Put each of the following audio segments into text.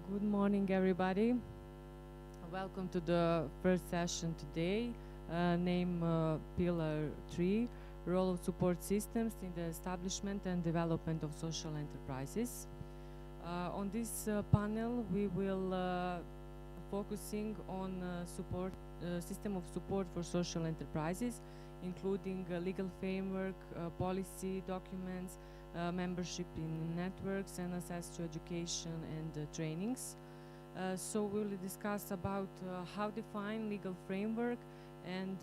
Good morning, everybody. Welcome to the first session today, named Pillar 3, Role of Support Systems in the Establishment and Development of Social Enterprises. On this panel, we will focusing on system of support for social enterprises, including legal framework, policy documents, membership in networks, and access to education and trainings. So we will discuss about how define legal framework and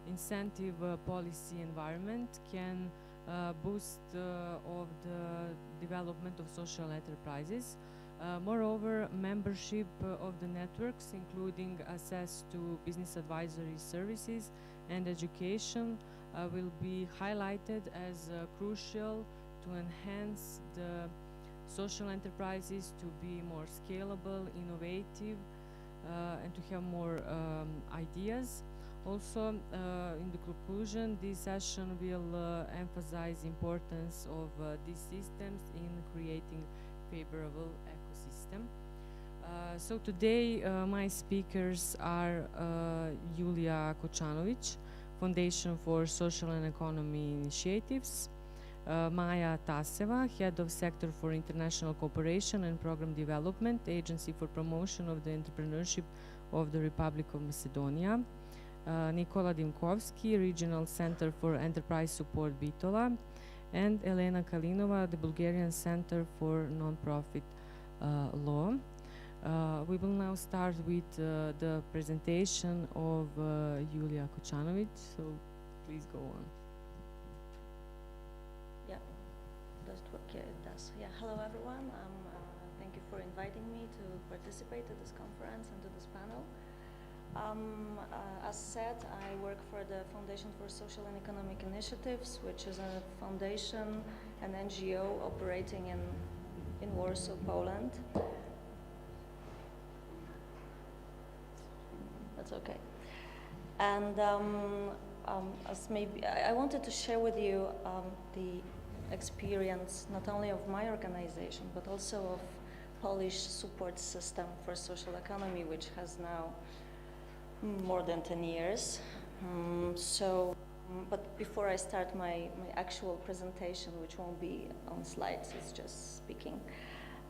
incentive policy environment can boost of the development of social enterprises. Moreover, membership of the networks, including access to business advisory services and education, will be highlighted as crucial to enhance the social enterprises to be more scalable, innovative, and to have more ideas. Also, in the conclusion, this session will emphasize importance of these systems in creating favorable ecosystem. So today, my speakers are Julia Kocanovic, Foundation for Social and Economy Initiatives, Maja Taseva, Head of Sector for International Cooperation and Program Development, Agency for Promotion of the Entrepreneurship of the Republic of Macedonia, Nikola Dimkovski, Regional Center for Enterprise Support Bitola, and Elena Kalinova, the Bulgarian Center for Nonprofit Law. We will now start with the presentation of Julia Kocanovic, so please go on. Yeah, does it work? Yeah, it does. Yeah, hello everyone. Thank you for inviting me to participate at this conference and to this panel. As said, I work for the Foundation for Social and Economic Initiatives, which is a foundation, an NGO operating in Warsaw, Poland. That's okay. And as maybe I wanted to share with you the experience not only of my organization but also of Polish support system for social economy, which has now more than 10 years. But before I start my actual presentation, which won't be on slides, it's just speaking,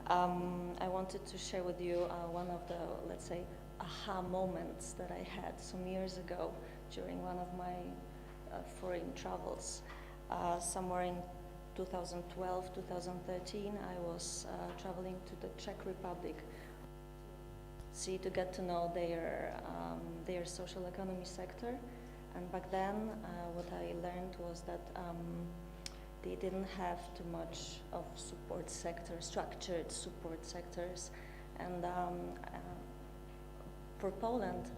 I wanted to share with you one of the, let's say, aha moments that I had some years ago during one of my foreign travels. Somewhere in 2012, 2013, I was traveling to the Czech Republic to get to know their social economy sector. And back then, what I learned was that they didn't have too much of support sectors, structured support sectors. And for Poland,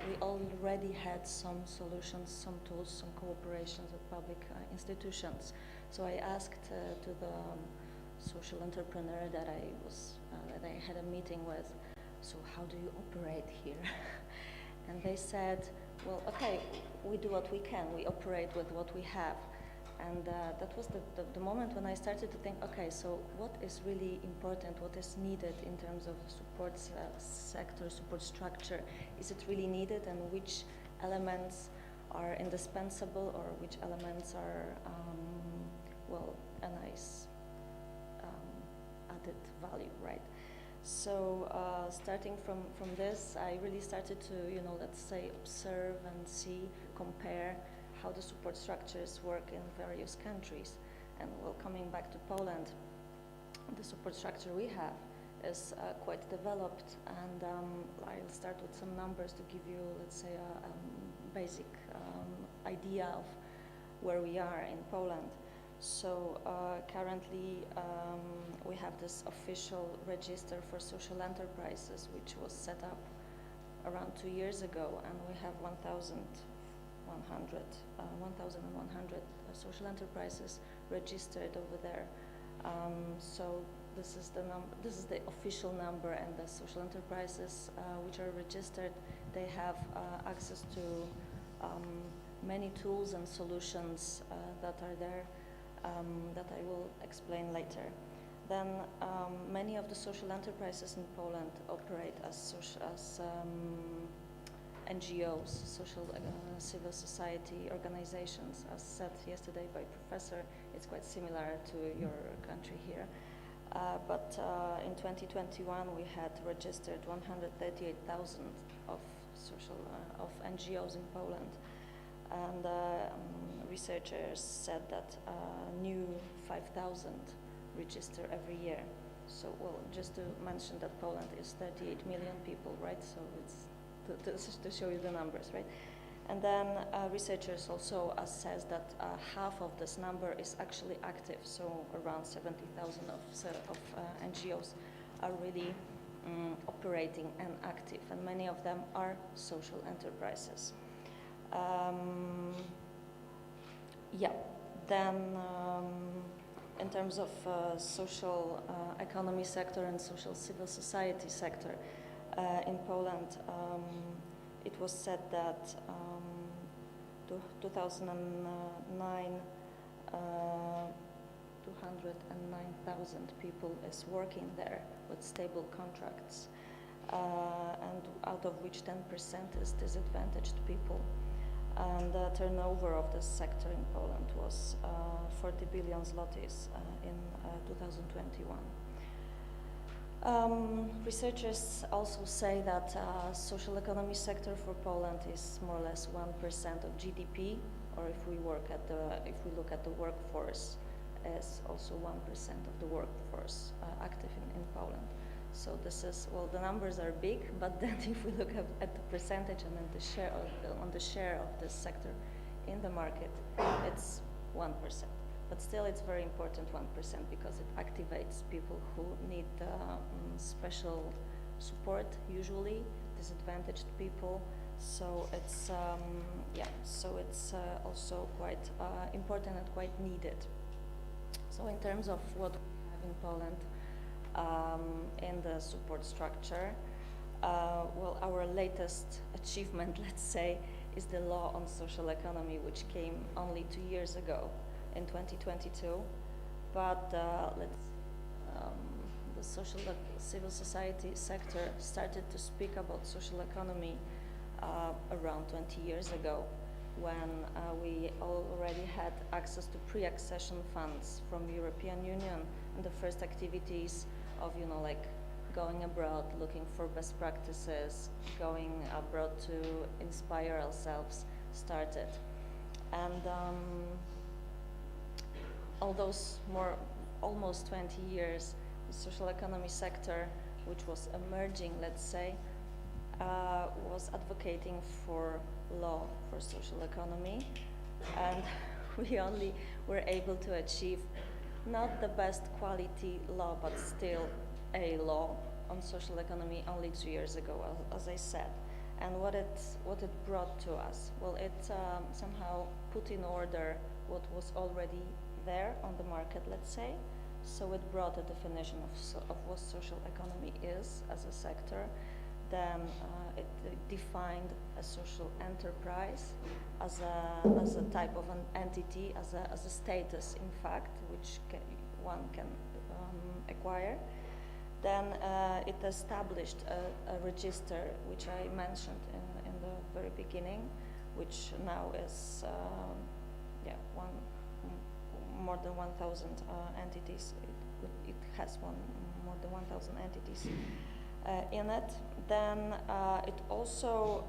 we already had some solutions, some tools, some cooperations with public institutions. So I asked to the social entrepreneur that I had a meeting with, so how do you operate here? And they said, well, okay, we do what we can, we operate with what we have. And that was the moment when I started to think, okay, so what is really important, what is needed in terms of support sector, support structure? Is it really needed, and which elements are indispensable, or which elements are, well, a nice added value, right? So starting from this, I really started to, let's say, observe and see, compare how the support structures work in various countries. And well, coming back to Poland, the support structure we have is quite developed, and I'll start with some numbers to give you, let's say, a basic idea of where we are in Poland. So currently we have this official register for social enterprises, which was set up around 2 years ago, and we have 1,100 social enterprises registered over there. So this is the official number, and the social enterprises which are registered, they have access to many tools and solutions that are there that I will explain later. then many of the social enterprises in Poland operate as NGOs, civil society organizations. As said yesterday by Professor, it's quite similar to your country here. But in 2021 we had registered 138,000 of of NGOs in Poland, and researchers said that new 5,000 register every year. So, well, just to mention that Poland is 38 million people, right? So it's to show you the numbers, right? And then researchers also assess that half of this number is actually active, so around 70,000 of NGOs are really operating and active, and many of them are social enterprises. Then in terms of social economy sector and social civil society sector in Poland, it was said that 2009, 209,000 people is working there with stable contracts, and out of which 10% is disadvantaged people. And the turnover of this sector in Poland was 40 billion zlotys in 2021. Researchers also say that social economy sector for Poland is more or less 1% of GDP, or if we look at the workforce, as also 1% of the workforce active in Poland. So this is, well, the numbers are big, but then if we look at the percentage and then the share of this sector in the market, it's 1%. But still, it's very important 1% because it activates people who need special support, usually disadvantaged people. So it's also quite important and quite needed. So in terms of what we have in Poland in the support structure, well, our latest achievement, let's say, is the law on social economy, which came only 2 years ago in 2022. But the civil society sector started to speak about social economy around 20 years ago, when we already had access to pre-accession funds from the European Union, and the first activities of, like going abroad, looking for best practices, going abroad to inspire ourselves started. And all those almost 20 years, the social economy sector, which was emerging, let's say, was advocating for law for social economy, and we only were able to achieve not the best quality law, but still a law on social economy only 2 years ago, as I said. And what it brought to us, well, it somehow put in order what was already there on the market, let's say. So it brought a definition of what social economy is as a sector. Then it defined a social enterprise as a type of an entity, as a status, in fact, which one can acquire. Then it established a register, which I mentioned in the very beginning, which now is more than 1,000 entities. It has more than 1,000 entities in it. Then it also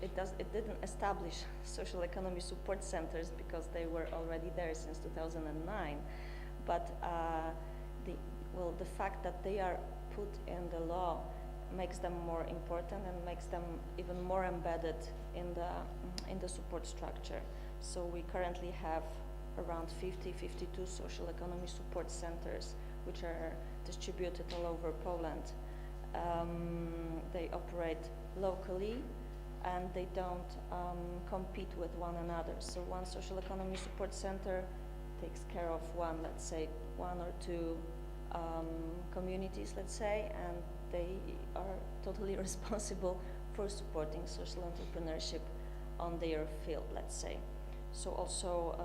it didn't establish social economy support centers because they were already there since 2009. But the fact that they are put in the law makes them more important and makes them even more embedded in the support structure. So we currently have around 52 social economy support centers, which are distributed all over Poland. They operate locally, and they don't compete with one another. So one social economy support center takes care of let's say, one or two communities, let's say, and they are totally responsible for supporting social entrepreneurship on their field, let's say. So also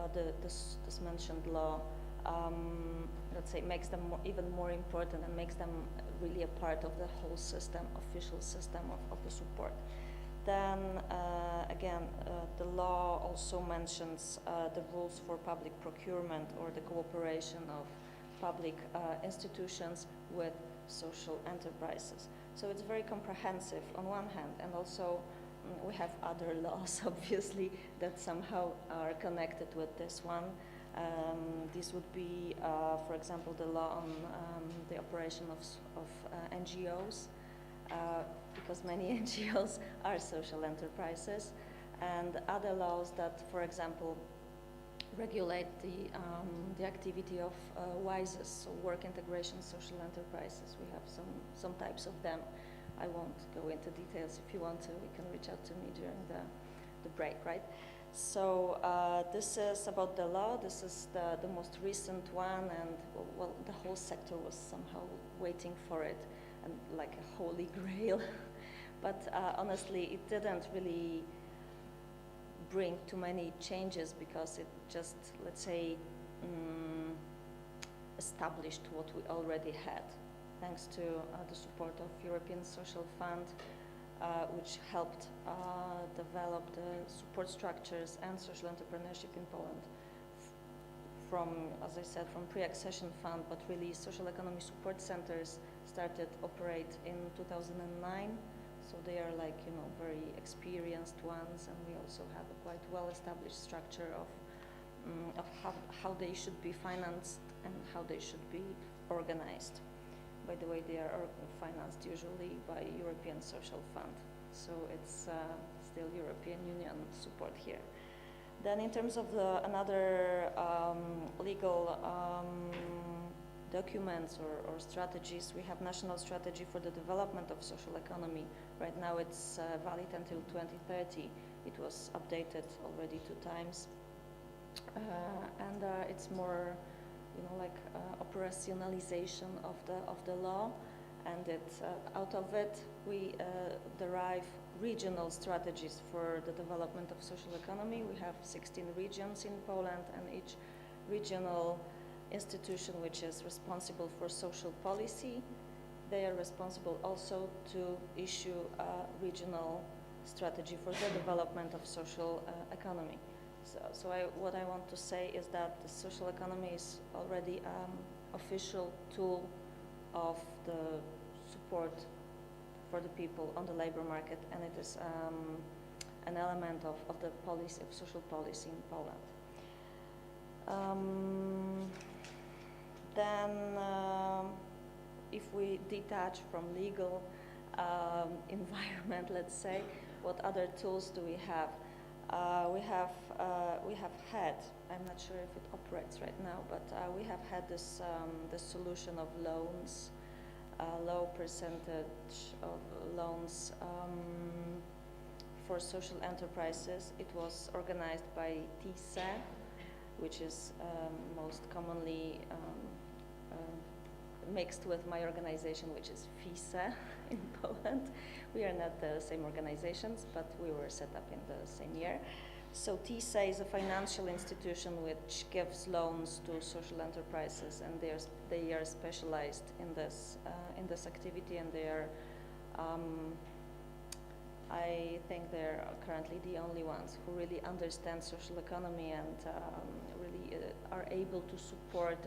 this mentioned law let's say, makes them even more important and makes them really a part of the whole system, official system of the support. Then again, the law also mentions the rules for public procurement or the cooperation of public institutions with social enterprises. So it's very comprehensive on one hand, and also we have other laws, obviously, that somehow are connected with this one. This would be, for example, the law on the operation of NGOs, because many NGOs are social enterprises, and other laws that, for example, regulate the activity of WISEs, so work integration social enterprises. We have some types of them. I won't go into details. If you want to, you can reach out to me during the break, right? So this is about the law. This is the most recent one, and well, the whole sector was somehow waiting for it, and like a holy grail. But honestly, it didn't really bring too many changes because it just, let's say, established what we already had, thanks to the support of European Social Fund, which helped develop the support structures and social entrepreneurship in Poland from, as I said, from pre-accession fund, but really social economy support centers started operate in 2009. So they are like, you know, very experienced ones, and we also have a quite well-established structure of how they should be financed and how they should be organized. By the way, they are financed usually by European Social Fund, so it's still European Union support here. Then in terms of another legal documents or strategies, we have National Strategy for the Development of Social Economy. Right now it's valid until 2030. It was updated already 2 times. And it's more, you know, like operationalization of the law, and out of it we derive regional strategies for the development of social economy. We have 16 regions in Poland, and each regional institution which is responsible for social policy, they are responsible also to issue a regional strategy for the development of social economy. So what I want to say is that the social economy is already an official tool of the support for the people on the labor market, and it is an element of the policy, of social policy in Poland. Then if we detach from legal environment, let's say, what other tools do we have? We have had, I'm not sure if it operates right now, but we have had this solution of loans, low percentage of loans for social enterprises. It was organized by TISE, which is most commonly mixed with my organization, which is FISE in Poland. We are not the same organizations, but we were set up in the same year. So TISE is a financial institution which gives loans to social enterprises, and they are specialized in this activity, and they are, I think they're currently the only ones who really understand social economy and really are able to support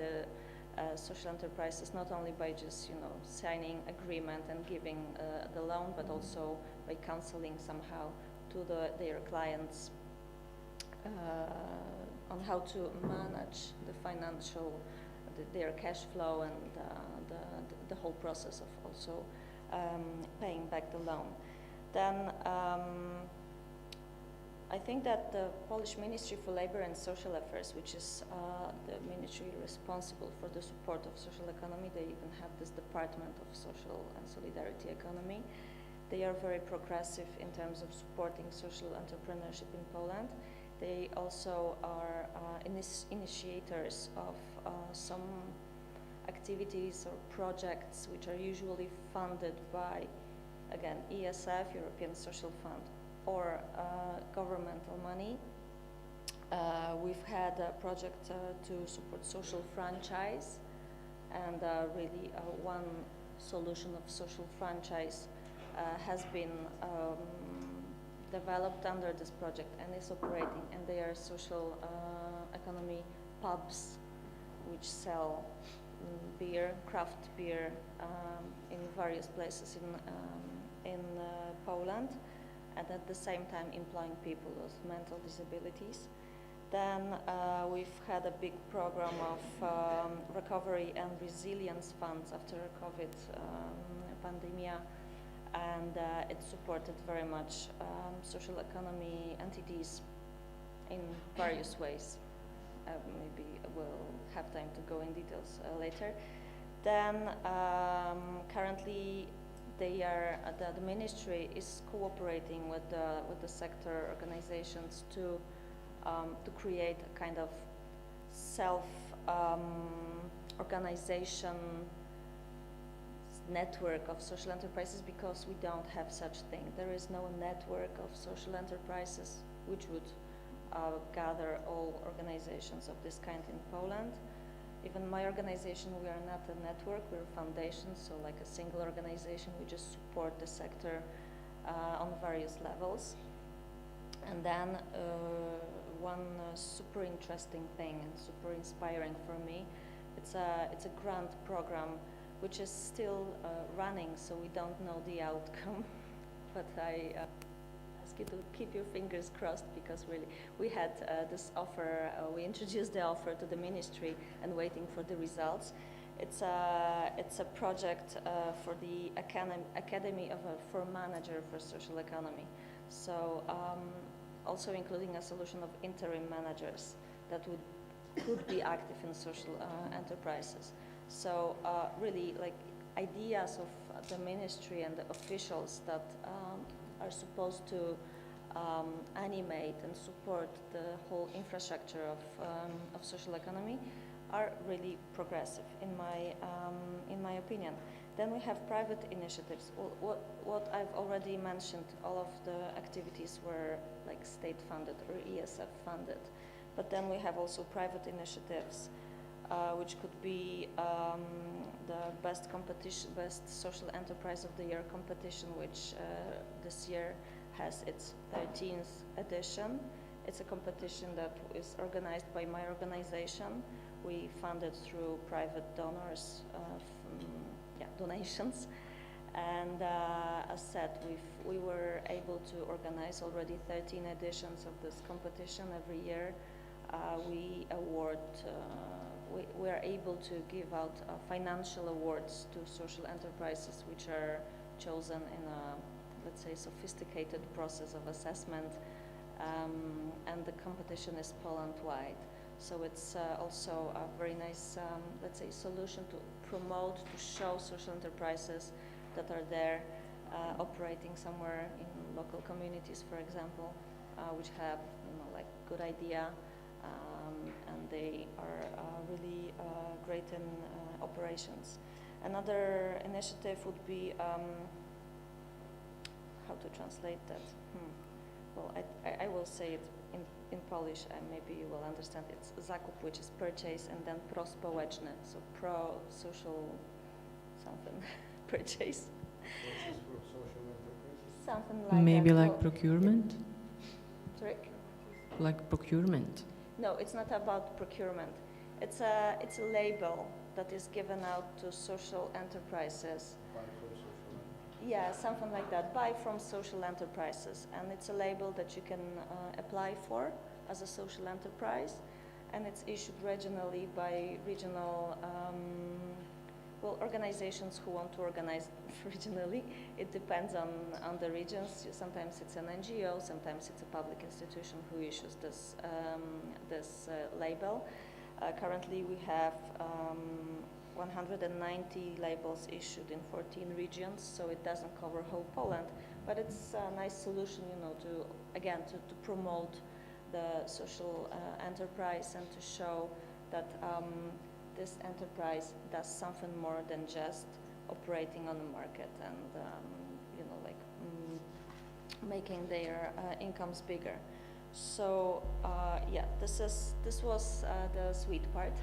social enterprises, not only by just, you know, signing agreement and giving the loan, but also by counseling somehow to their clients on how to manage the financial, their cash flow, and the whole process of also paying back the loan. Then I think that the Polish Ministry for Labor and Social Affairs, which is the ministry responsible for the support of social economy, they even have this Department of Social and Solidarity Economy. They are very progressive in terms of supporting social entrepreneurship in Poland. They also are initiators of some activities or projects which are usually funded by, again, ESF, European Social Fund, or governmental money. We've had a project to support social franchise, and really one solution of social franchise has been developed under this project and is operating, and they are social economy pubs which sell beer, craft beer, in various places in Poland, and at the same time employing people with mental disabilities. Then we've had a big program of recovery and resilience funds after COVID pandemia, and it supported very much social economy entities in various ways. Maybe we'll have time to go in details later. Then currently they are the ministry is cooperating with the sector organizations to create a kind of self organization network of social enterprises, because we don't have such thing. There is no network of social enterprises which would gather all organizations of this kind in Poland. Even my organization, we are not a network, we're a foundation, so like a single organization, we just support the sector on various levels. And then one super interesting thing and super inspiring for me, it's a grant program which is still running, so we don't know the outcome, but I ask you to keep your fingers crossed, because really we had this offer, we introduced the offer to the ministry and waiting for the results. It's a project for the Academy for Manager for Social Economy. So also including a solution of interim managers that could be active in social enterprises. So really like ideas of the ministry and the officials that are supposed to animate and support the whole infrastructure of social economy are really progressive in my opinion. Then we have private initiatives. What I've already mentioned, all of the activities were like state funded or ESF funded, but then we have also private initiatives, which could be the best social enterprise of the year competition, which this year has its 13th edition. It's a competition that is organized by my organization. We fund it through private donors, donations. And as said, we were able to organize already 13 editions of this competition every year. We are able to give out financial awards to social enterprises, which are chosen in a, let's say, sophisticated process of assessment, and the competition is Poland-wide. So it's also a very nice, let's say, solution to promote, to show social enterprises that are there, operating somewhere in local communities, for example, which have, like good idea, and they are really great in operations. Another initiative would be, how to translate that? Well, I will say it in Polish, and maybe you will understand. It's zakup, which is purchase, and then prospołeczne, so pro-social something, purchase. Something like maybe that. like procurement? Sorry? Like procurement? No, it's not about procurement. It's a label that is given out to social enterprises. Yeah, something like that. Buy from social enterprises, and it's a label that you can apply for as a social enterprise, and it's issued regionally by regional organizations who want to organize regionally. It depends on the regions. Sometimes it's an NGO, sometimes it's a public institution who issues this label. Currently, we have 190 labels issued in 14 regions, so it doesn't cover whole Poland, but it's a nice solution, to promote the social enterprise and to show that this enterprise does something more than just operating on the market and making their incomes bigger. So yeah, this was the sweet part,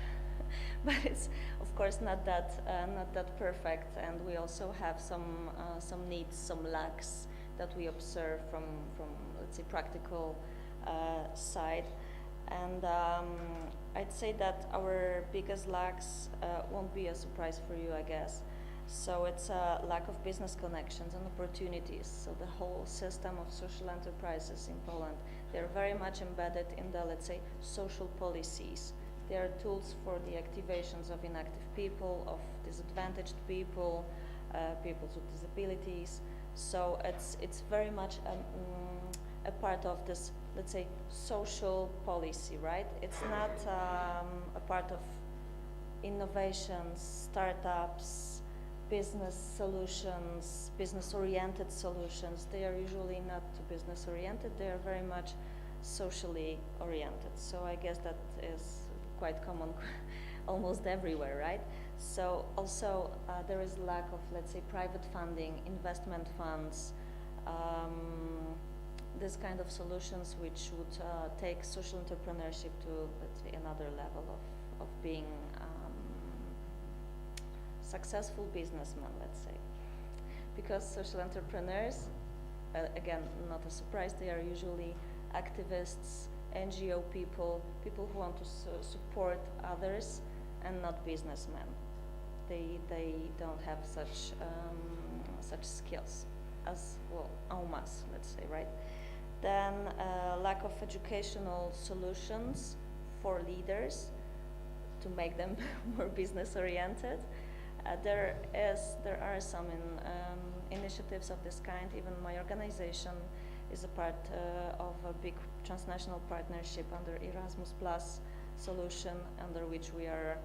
but it's of course not that perfect, and we also have some needs, some lacks that we observe from let's say practical side, and I'd say that our biggest lacks won't be a surprise for you, I guess. So it's a lack of business connections and opportunities. So the whole system of social enterprises in Poland, they're very much embedded in the, let's say, social policies. They are tools for the activations of inactive people, of disadvantaged people, people with disabilities. So it's very much a part of this, let's say, social policy, right? It's not a part of innovations, startups, business solutions, business-oriented solutions. They are usually not business-oriented, they are very much socially oriented. So I guess that is quite common almost everywhere, right? So also there is lack of, let's say, private funding, investment funds, this kind of solutions which would take social entrepreneurship to, let's say, another level of being successful businessman, let's say. Because social entrepreneurs, again, not a surprise, they are usually activists, NGO people, people who want to support others and not businessmen. They don't have such skills as, well, en masse, let's say, right? Then lack of educational solutions for leaders to make them more business oriented. There are some initiatives of this kind. Even my organization is a part of a big transnational partnership under Erasmus Plus solution, under which we are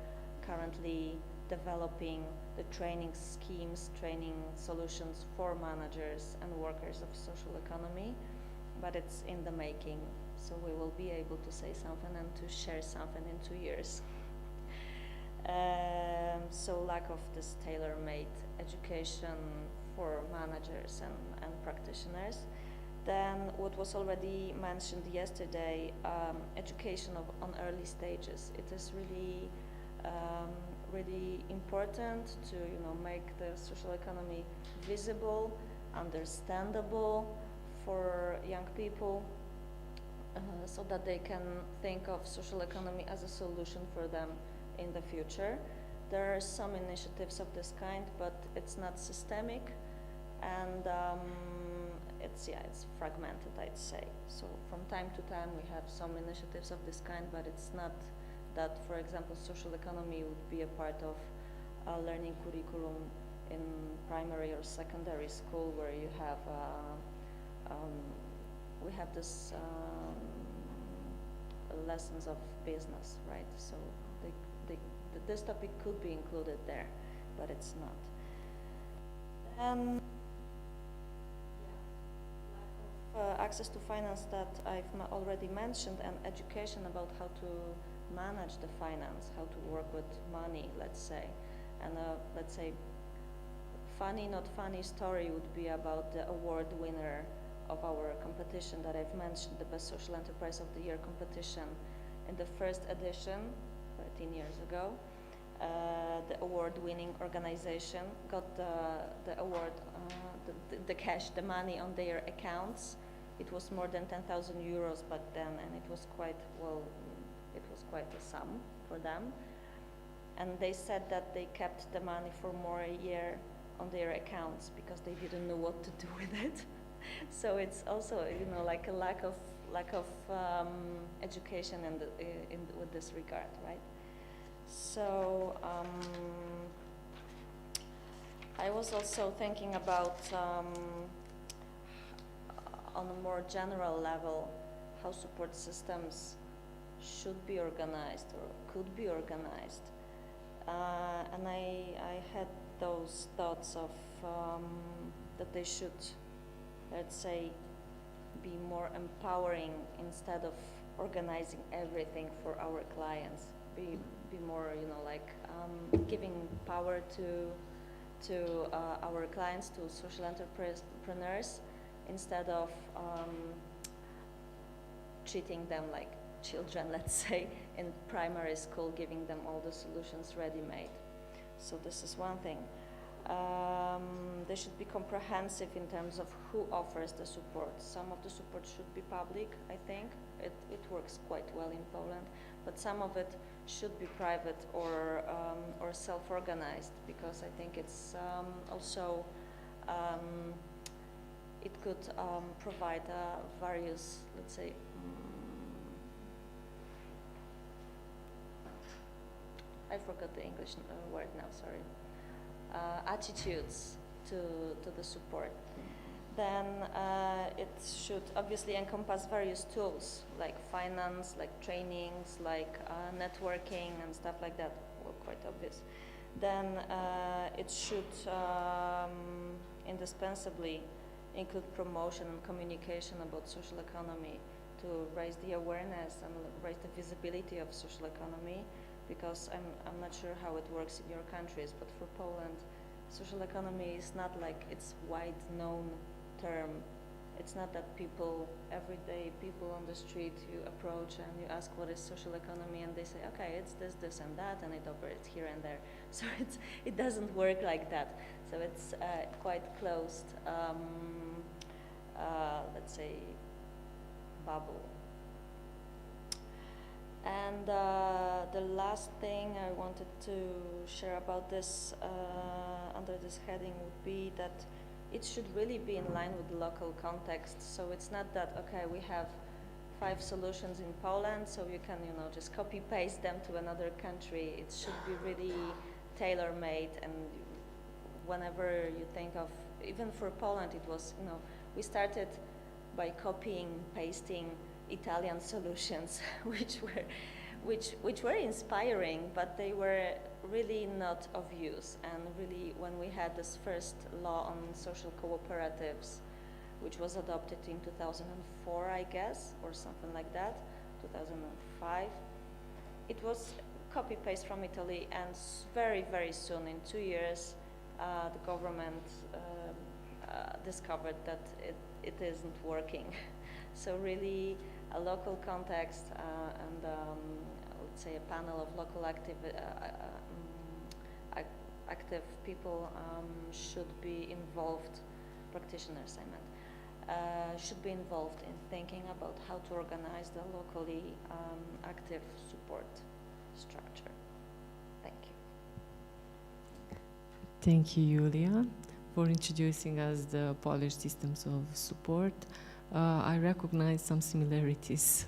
currently developing the training schemes, training solutions for managers and workers of social economy, but it's in the making, so we will be able to say something and to share something in 2 years. So lack of this tailor-made education for managers and practitioners. Then what was already mentioned yesterday, education on early stages. It is really really important to make the social economy visible, understandable for young people, so that they can think of social economy as a solution for them in the future. There are some initiatives of this kind, but it's not systemic, and it's fragmented, I'd say. So from time to time we have some initiatives of this kind, but it's not that, for example, social economy would be a part of a learning curriculum in primary or secondary school, where you have we have this lessons of business, right? So this topic could be included there, but it's not. And lack of access to finance that I've already mentioned, and education about how to manage the finance, how to work with money, let's say. And let's say funny, not funny story would be about the award winner of our competition that I've mentioned, the Best Social Enterprise of the Year competition. In the first edition, 13 years ago, the award-winning organization got the award, the cash, the money on their accounts. It was more than 10,000 euros back then, and it was quite, well, it was quite a sum for them. And they said that they kept the money for more a year on their accounts because they didn't know what to do with it. So it's also, like a lack of education with this regard, right? So I was also thinking about, on a more general level, how support systems should be organized or could be organized. And I had those thoughts of that they should, let's say, be more empowering instead of organizing everything for our clients. Be more, giving power to our clients, to social entrepreneurs, instead of treating them like children, let's say, in primary school, giving them all the solutions ready-made. So this is one thing. They should be comprehensive in terms of who offers the support. Some of the support should be public, I think. It works quite well in Poland, but some of it should be private or self-organized, because I think it's also it could provide various, let's say, I forgot the English word now, sorry, attitudes to the support. Then it should obviously encompass various tools like finance, like trainings, like networking and stuff like that. Well, quite obvious. Then it should indispensably include promotion and communication about social economy to raise the awareness and raise the visibility of social economy, because I'm not sure how it works in your countries, but for Poland, social economy is not like it's wide known term. It's not that people, everyday people on the street, you approach and you ask what is social economy, and they say, okay, it's this, this and that, and it operates here and there. So it doesn't work like that. So it's quite closed, let's say, bubble. And the last thing I wanted to share about this, under this heading, would be that it should really be in line with the local context. So it's not that, okay, we have 5 solutions in Poland, so you can, just copy paste them to another country. It should be really tailor-made, and whenever you think of, even for Poland, it was, we started by copying, pasting Italian solutions, which were inspiring, but they were really not of use. And really, when we had this first law on social cooperatives, which was adopted in 2004, I guess, or something like that, 2005, it was copy-paste from Italy, and very, very soon, in 2 years, the government discovered that it isn't working. So really, a local context and let's say a panel of local active people should be involved, practitioners I meant, should be involved in thinking about how to organize the locally active support structure. Thank you. Thank you, Julia, for introducing us the Polish systems of support. I recognize some similarities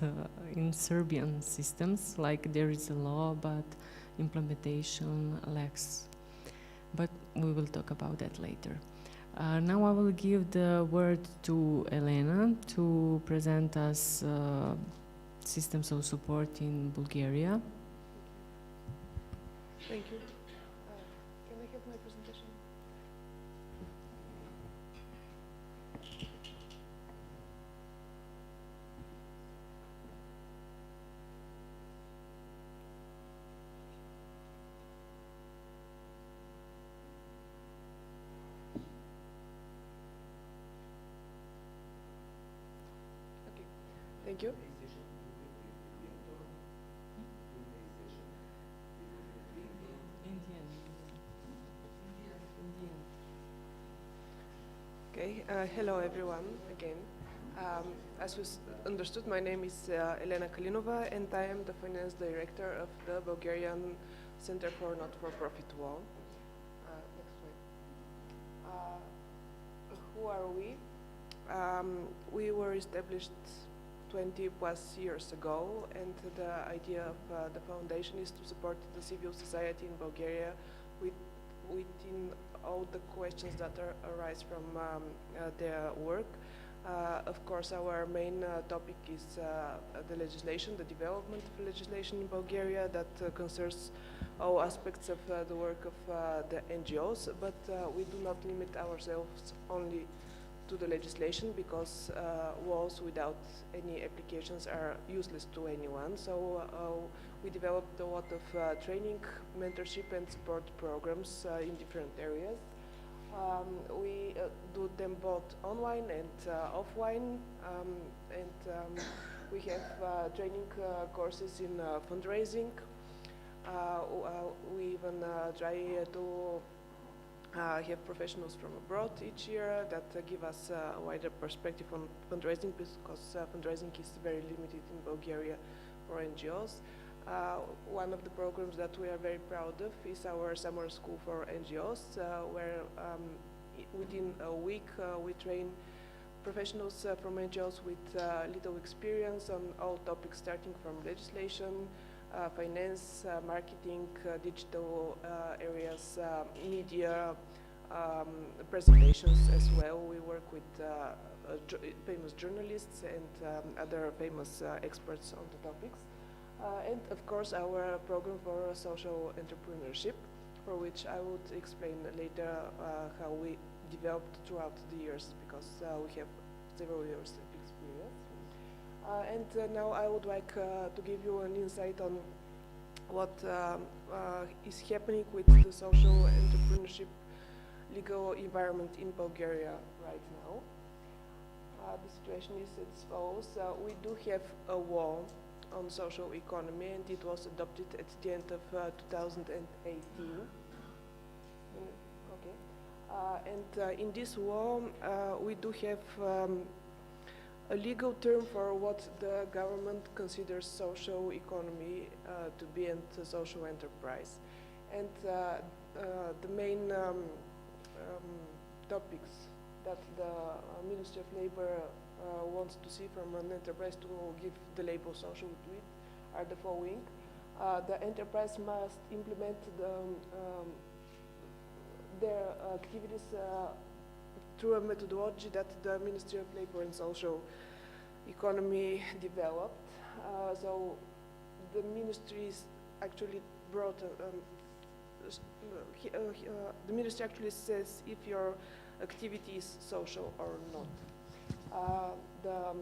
in Serbian systems, like there is a law, but implementation lacks. But we will talk about that later. Now I will give the word to Elena to present us systems of support in Bulgaria. Thank you. Can I have my presentation? Thank you. Okay, hello everyone again. As was understood, my name is Elena Kalinova, and I am the finance director of the Bulgarian Center for Not-for-Profit Law. Next slide. Who are we? We were established 20 plus years ago, and the idea of the foundation is to support the civil society in Bulgaria within all the questions that arise from their work. Of course, our main topic is the legislation, the development of legislation in Bulgaria that concerns all aspects of the work of the NGOs, but we do not limit ourselves only to the legislation, because laws without any applications are useless to anyone. So we developed a lot of training, mentorship and support programs in different areas. We do them both online and offline, and We have training courses in fundraising. We even try to have professionals from abroad each year that give us a wider perspective on fundraising, because fundraising is very limited in Bulgaria for NGOs. One of the programs that we are very proud of is our summer school for NGOs, where within a week we train professionals from NGOs with little experience on all topics, starting from legislation, finance, marketing, digital areas, media, presentations as well. We work with famous journalists and other famous experts on the topics. And of course our program for social entrepreneurship, for which I would explain later how we developed throughout the years, because we have several years of experience. And now I would like to give you an insight on what is happening with the social entrepreneurship legal environment in Bulgaria right now. The situation is as follows. We do have a law on social economy, and it was adopted at the end of 2018. And in this law, we do have a legal term for what the government considers social economy to be, and social enterprise. And the main topics that the Ministry of Labor wants to see from an enterprise to give the label social to it are the following. The enterprise must implement their activities through a methodology that the Ministry of Labor and Social Economy developed. So the ministries actually brought the ministry actually says if your activity is social or not. The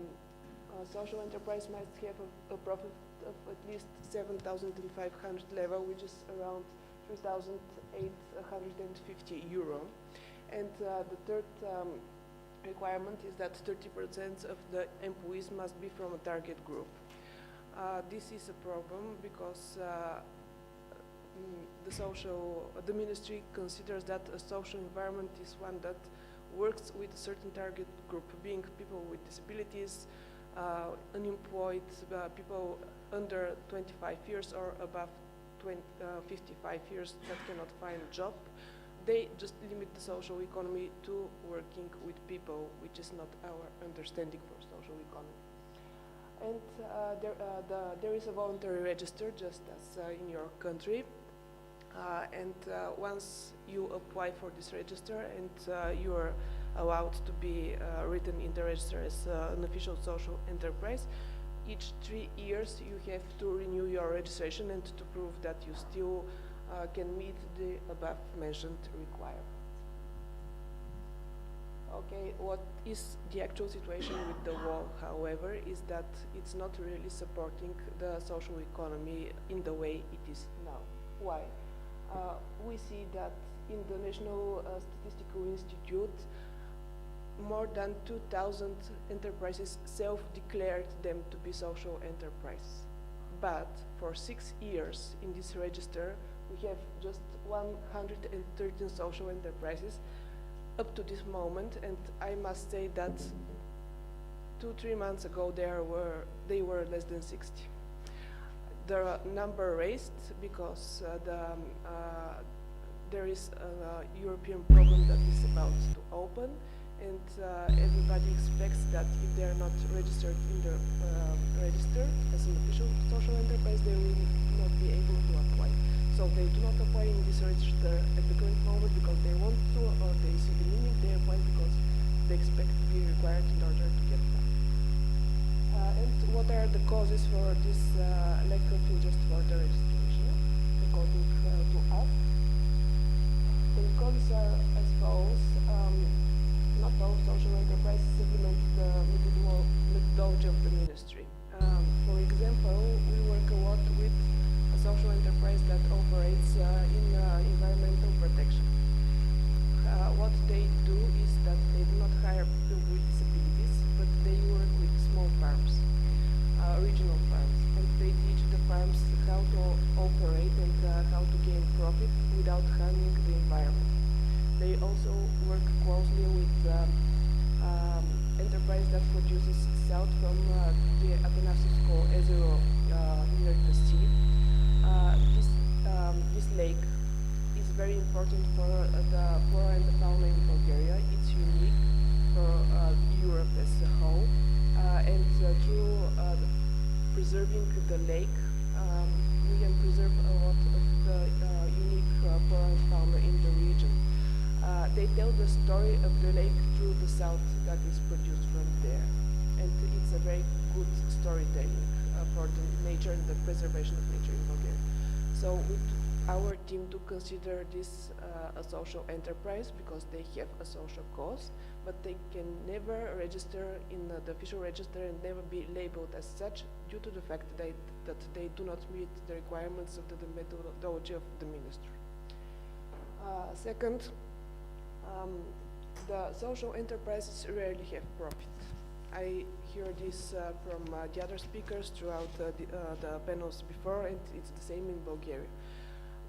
social enterprise must have a profit of at least 7,500 level, which is around 3,850 euro. And the third requirement is that 30% of the employees must be from a target group. This is a problem because the ministry considers that a social environment is one that works with a certain target group, being people with disabilities, unemployed, people under 25 years or above 55 years that cannot find a job. They just limit the social economy to working with people, which is not our understanding for social economy. And there is a voluntary register, just as in your country. And once you apply for this register and you are allowed to be written in the register as an official social enterprise, each 3 years you have to renew your registration and to prove that you still can meet the above mentioned requirements. Okay, what is the actual situation with the law, however, is that it's not really supporting the social economy in the way it is now. Why? We see that in the National Statistical Institute, more than 2,000 enterprises self-declared them to be social enterprise. But for 6 years in this register, we have just 113 social enterprises up to this moment, and I must say that 2-3 months ago they were less than 60. The number raised because there is a European program that is about to open, and everybody expects that if they are not registered in the register as an official social enterprise, they will not be able to apply. So they do not apply in this register at the current moment because they want to, or they see the meaning. They apply because they expect to be required in order to get that. And what are the causes for this lack of interest for the registration, according to us? The causes are as follows. Not all social enterprises implement the methodology of the ministry. For example, we work a lot with a social enterprise that operates in environmental protection. What they do is that they do not hire people with disabilities, but they work with small farms. we also work closely with enterprise that produces salt from the Atanasevsko Ozero near the sea. This lake is very important for the flora and the fauna in Bulgaria. It's unique for Europe as a whole, and through preserving the lake, we can preserve a lot of the unique flora and fauna in the region. They tell the story of the lake through the salt that is produced from there, and it's a very good storytelling for the nature and the preservation of nature in Bulgaria. So with our team to consider this a social enterprise because they have a social cause, but they can never register in the official register and never be labeled as such due to the fact that they do not meet the requirements of the methodology of the ministry. Second, the social enterprises rarely have profit. I hear this from the other speakers throughout the panels before, and it's the same in Bulgaria.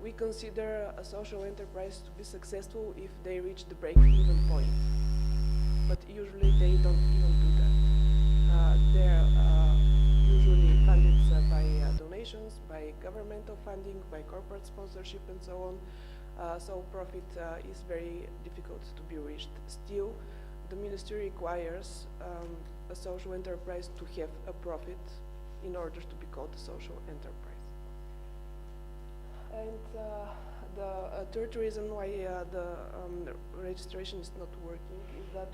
We consider a social enterprise to be successful if they reach the break-even point, but usually they don't even do that. They're usually funded by donations, by governmental funding, by corporate sponsorship, and so on. So profit is very difficult to be reached. Still, the ministry requires a social enterprise to have a profit in order to be called a social enterprise. And the third reason why the registration is not working is that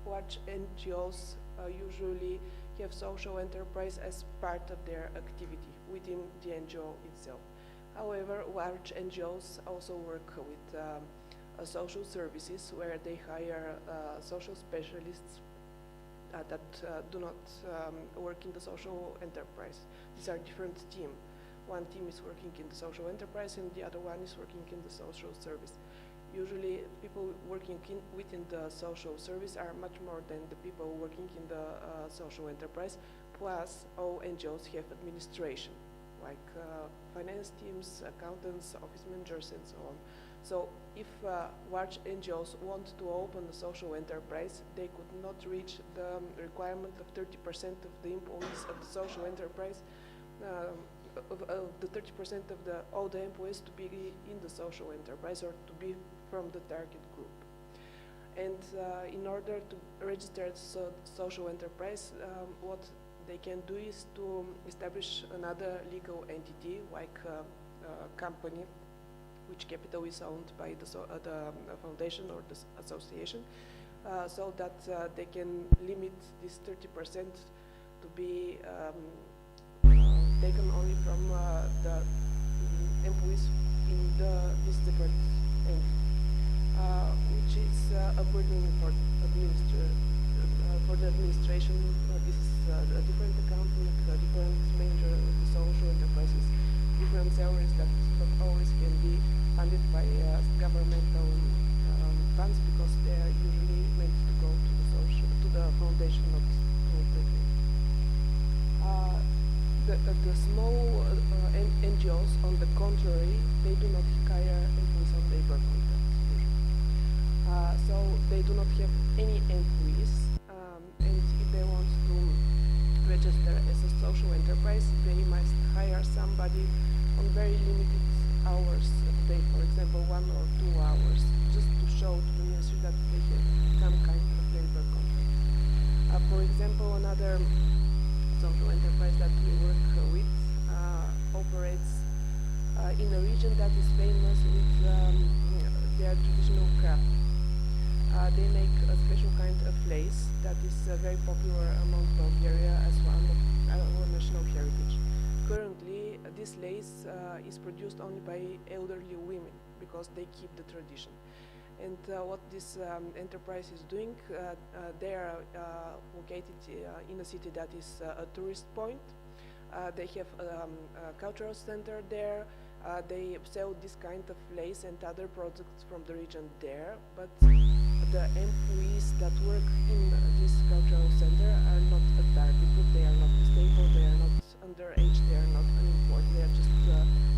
large NGOs usually have social enterprise as part of their activity within the NGO itself. However, large NGOs also work with social services where they hire social specialists that do not work in the social enterprise. These are different teams. One team is working in the social enterprise and the other one is working in the social service. Usually people working within the social service are much more than the people working in the social enterprise, plus all NGOs have administration, like finance teams, accountants, office managers, and so on. So if large NGOs want to open a social enterprise, they could not reach the requirement of 30% of the employees of the social enterprise, of the 30% of all the employees to be in the social enterprise or to be from the target group. And in order to register as a social enterprise, what they can do is to establish another legal entity, like a company, which capital is owned by the foundation or the association, so that they can limit this 30% to be taken only from the employees in this different entity, which is a burden for the administration. This is a different accounting, different manager of the social enterprises, different salaries that not always can be funded by governmental funds because they are usually meant to go to the foundation, not to the the small NGOs, on the contrary, they do not hire employees on labor contracts usually. So they do not have any employees, and if they want to register as a social enterprise, they must hire somebody on very limited hours a day, for example, 1 or 2 hours, just to show to the ministry that they have some kind of labor contract. For example, another social enterprise that we work with operates in a region that is famous with their traditional craft. They make a special kind of lace that is very popular among Bulgaria as one of our national heritage. Currently, this lace is produced only by elderly women because they keep the tradition. And what this enterprise is doing, they are located in a city that is a tourist point. They have a cultural center there. They sell this kind of lace and other products from the region there, but the employees that work in this cultural center are not a target group. They are not disabled, they are not underage, they are not unemployed. They are just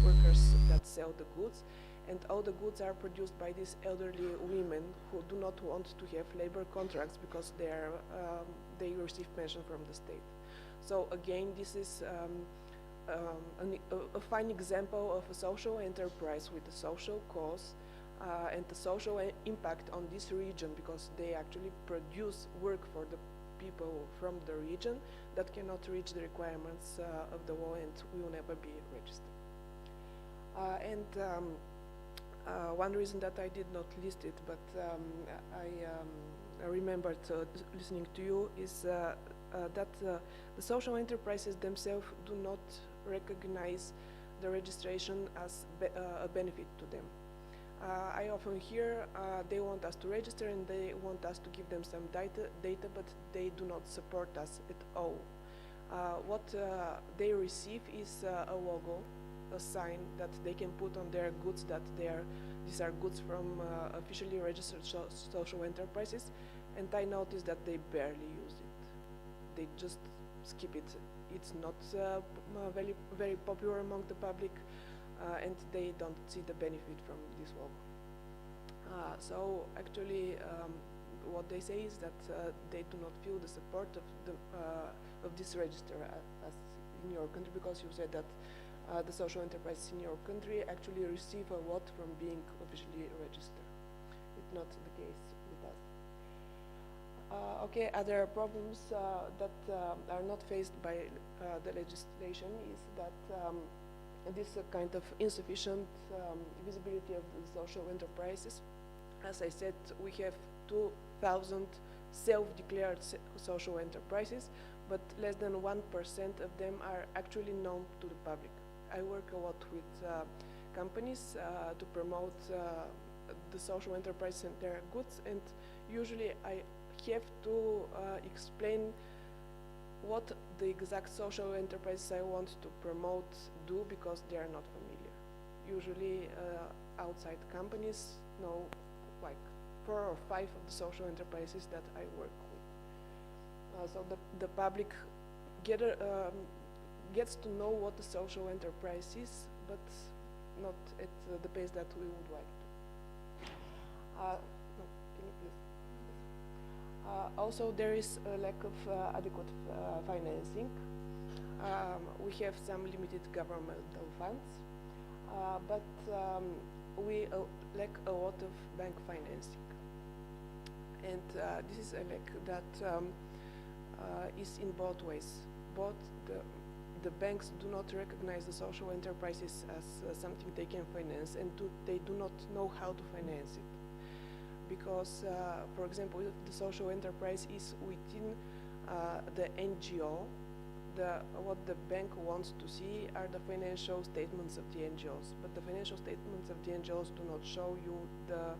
workers that sell the goods. And all the goods are produced by these elderly women who do not want to have labor contracts because they receive pension from the state. So again, this is a fine example of a social enterprise with a social cause and the social impact on this region, because they actually produce work for the people from the region that cannot reach the requirements of the law and will never be registered. One reason that I did not list it, but I remembered listening to you, is that the social enterprises themselves do not recognize the registration as a benefit to them. I often hear they want us to register and they want us to give them some data, but they do not support us at all. What they receive is a logo, a sign that they can put on their goods that these are goods from officially registered social enterprises, and I noticed that they barely use it. They just skip it. It's not very popular among the public, and they don't see the benefit from this logo. So actually, what they say is that they do not feel the support of this register as in your country, because you said that the social enterprises in your country actually receive a lot from being officially registered. It's not the case with us. Okay, other problems that are not faced by the legislation is that this kind of insufficient visibility of the social enterprises. As I said, we have 2,000 self-declared social enterprises, but less than 1% of them are actually known to the public. I work a lot with companies to promote the social enterprise and their goods, and usually I have to explain what the exact social enterprises I want to promote do, because they are not familiar. Usually outside companies know like 4 or 5 of the social enterprises that I work with. So the public gets to know what the social enterprise is, but not at the pace that we would like to. No, can you please? Also, there is a lack of adequate financing. We have some limited governmental funds, but we lack a lot of bank financing. And this is a lack that is in both ways. Both the banks do not recognize the social enterprises as something they can finance, and they do not know how to finance it. Because, for example, if the social enterprise is within the NGO, what the bank wants to see are the financial statements of the NGOs. But the financial statements of the NGOs do not show you the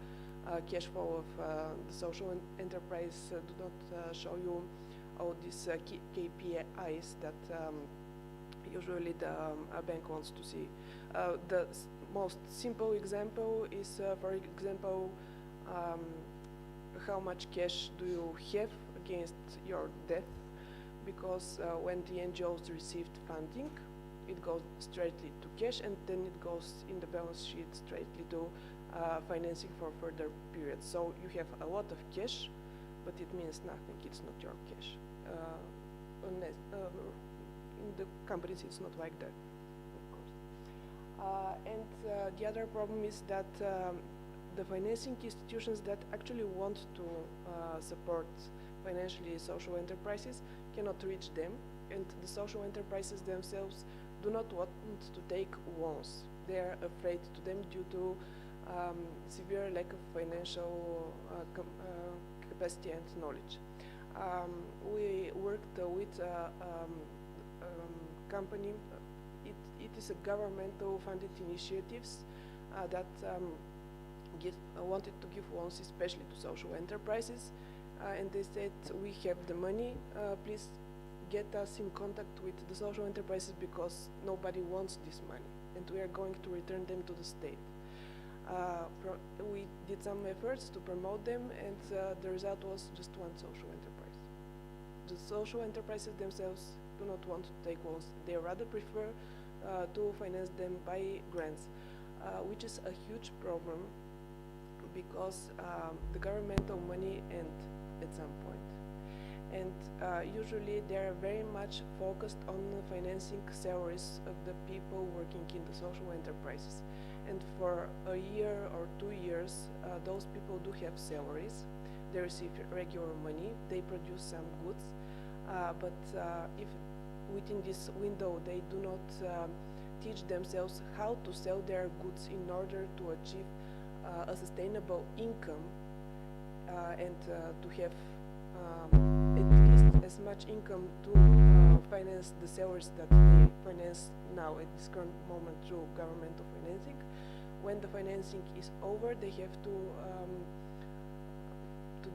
cash flow of the social enterprise, do not show you all these KPIs that usually the bank wants to see. The most simple example is, for example, how much cash do you have against your debt? Because when the NGOs received funding, it goes straightly to cash, and then it goes in the balance sheet straightly to financing for further periods. So you have a lot of cash, but it means nothing. It's not your cash. Unless, in the companies, it's not like that, of course. And the other problem is that the financing institutions that actually want to support financially social enterprises cannot reach them, and the social enterprises themselves do not want to take loans. They are afraid to them due to severe lack of financial capacity and knowledge. We worked with a company. It is a governmental funded initiatives that wanted to give loans especially to social enterprises, and they said, we have the money, please get us in contact with the social enterprises because nobody wants this money, and we are going to return them to the state. We did some efforts to promote them, and the result was just one social enterprise. The social enterprises themselves do not want to take loans. They rather prefer to finance them by grants. which is a huge problem because the governmental money ends at some point. And usually they are very much focused on financing salaries of the people working in the social enterprises. And for a year or 2 years, those people do have salaries. They receive regular money, they produce some goods, but if within this window they do not teach themselves how to sell their goods in order to achieve a sustainable income and to have at least as much income to finance the salaries that they finance now at this current moment through governmental financing. When the financing is over, they have to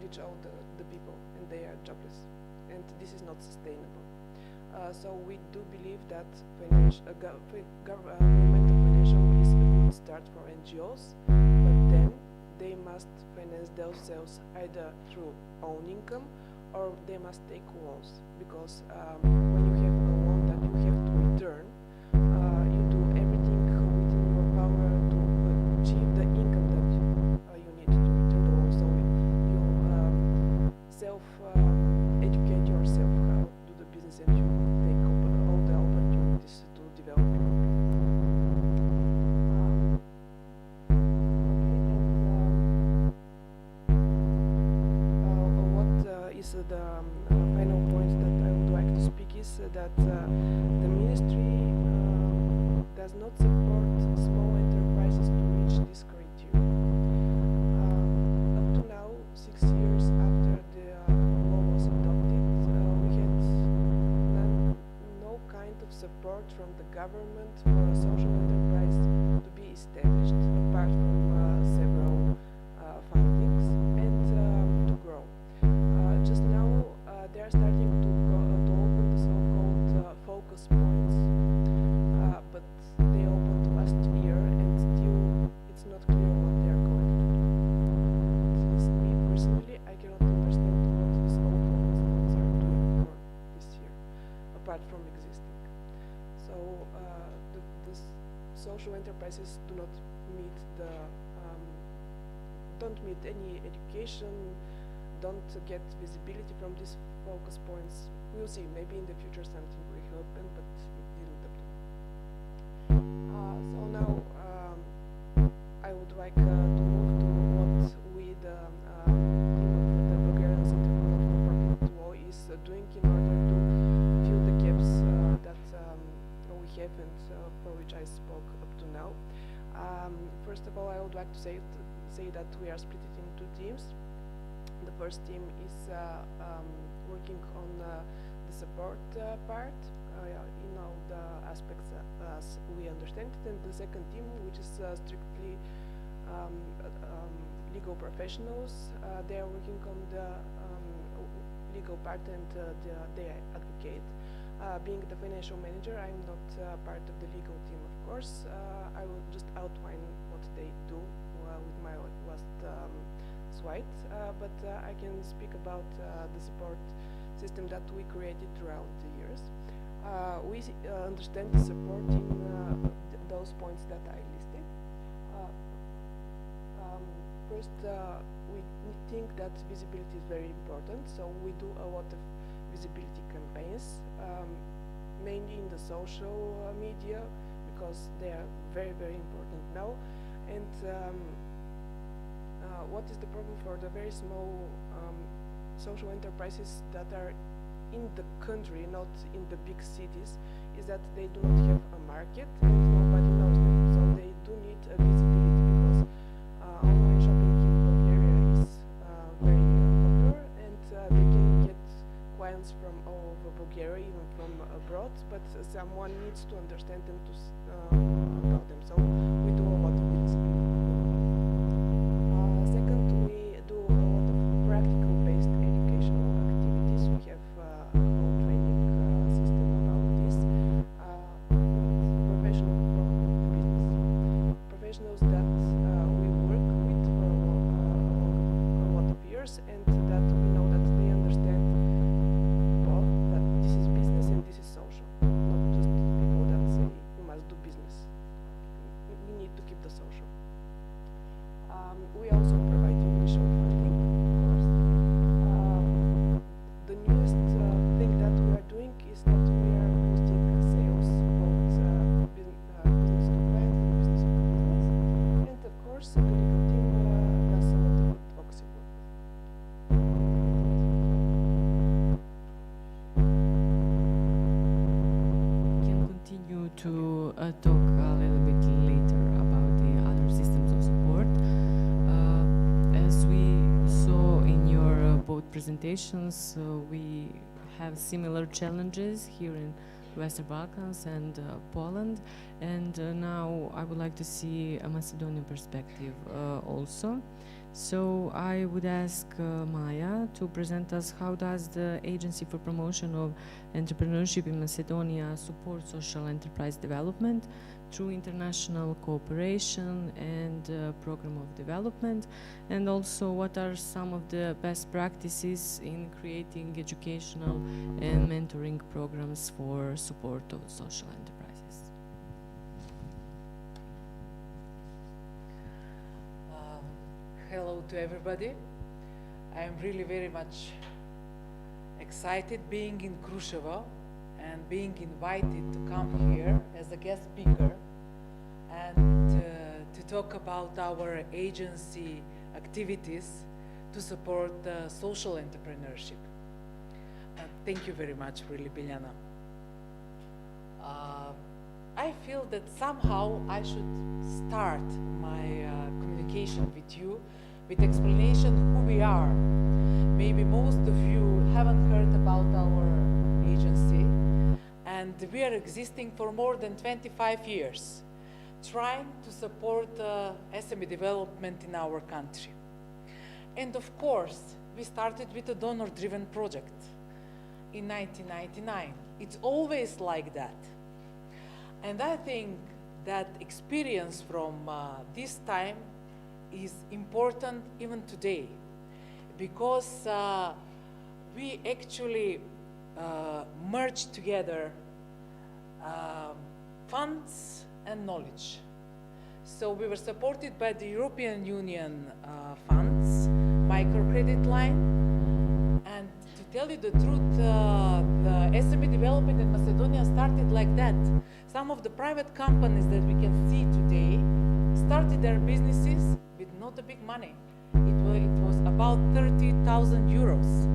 ditch out the people, and they are jobless, and this is not sustainable. So we do believe that governmental financial is a good start for NGOs, but then they must finance themselves either through own income or they must take loans, because when you have a loan that you have to return, you do everything within your power to achieve the income that you need to return the loan. So you self-educate yourself how to do the business, and you take all the opportunities to develop your company. The final point that I would like to speak is that the ministry does not support small enterprises to reach this criteria. Up to now, 6 years after the law was adopted, we had no kind of support from the government for a social enterprise to be established, apart from several fundings, and to grow. Just now, they are starting to open the so-called focus points, but they opened last year, and still it's not clear what they are going to do. At least me personally, I cannot understand what these all focus points are doing for this year, apart from existing. So the social enterprises do not meet don't meet any education, don't get visibility from these focus points. We'll see, maybe in the future something will happen, but it didn't up to now. So now I would like to move to what we, the Bulgarian Center for Non-for-Profit Law, is doing in order to fill the gaps that we have and for which I spoke up to now. First of all, I would like to say that we are split it in 2 teams. The first team is working on the support part in all the aspects as we understand it, and the second team, which is strictly legal professionals, they are working on the legal part, and they advocate. Being the financial manager, I'm not part of the legal team, of course. I will just outline what they do with my last slide, but I can speak about the support system that we created throughout the years. We understand the support in those points that I listed. First, we think that visibility is very important, so we do a lot of visibility campaigns, mainly in the social media, because they are very, very important now. And what is the problem for the very small social enterprises that are in the country, not in the big cities, is that they do not have a market and nobody knows them. So they do need a visibility, because online shopping in Bulgaria is very popular, and they can get clients from all over Bulgaria, even from abroad, but someone needs to understand them to about them. So we do a lot of visibility. Second, we do a lot of practical-based educational activities. We have a whole training system about this. Professionals from the business, professionals that we work with for a lot of years, and that we know that they understand both that this is business and this is social, not just people that say you must do business talk a little bit later about the other systems of support. As we saw in your both presentations, we have similar challenges here in Western Balkans and Poland, and now I would like to see a Macedonian perspective also. So I would ask Maya to present us how does the Agency for Promotion of Entrepreneurship in Macedonia support social enterprise development through international cooperation and program of development, and also what are some of the best practices in creating educational and mentoring programs for support of social enterprises. Hello to everybody. I am really very much excited being in Kruševo and being invited to come here as a guest speaker and to talk about our agency activities to support social entrepreneurship. Thank you very much, really, Biljana. I feel that somehow I should start my communication with you with explanation who we are. Maybe most of you haven't heard about our agency, and we are existing for more than 25 years, trying to support SME development in our country. And of course, we started with a donor-driven project in 1999. It's always like that. And I think that experience from this time is important even today, because we actually merged together funds and knowledge. So we were supported by the European Union funds, microcredit line, and to tell you the truth, the SME development in Macedonia started like that. Some of the private companies that we can see today started their businesses with not a big money. It was about 30,000 euros.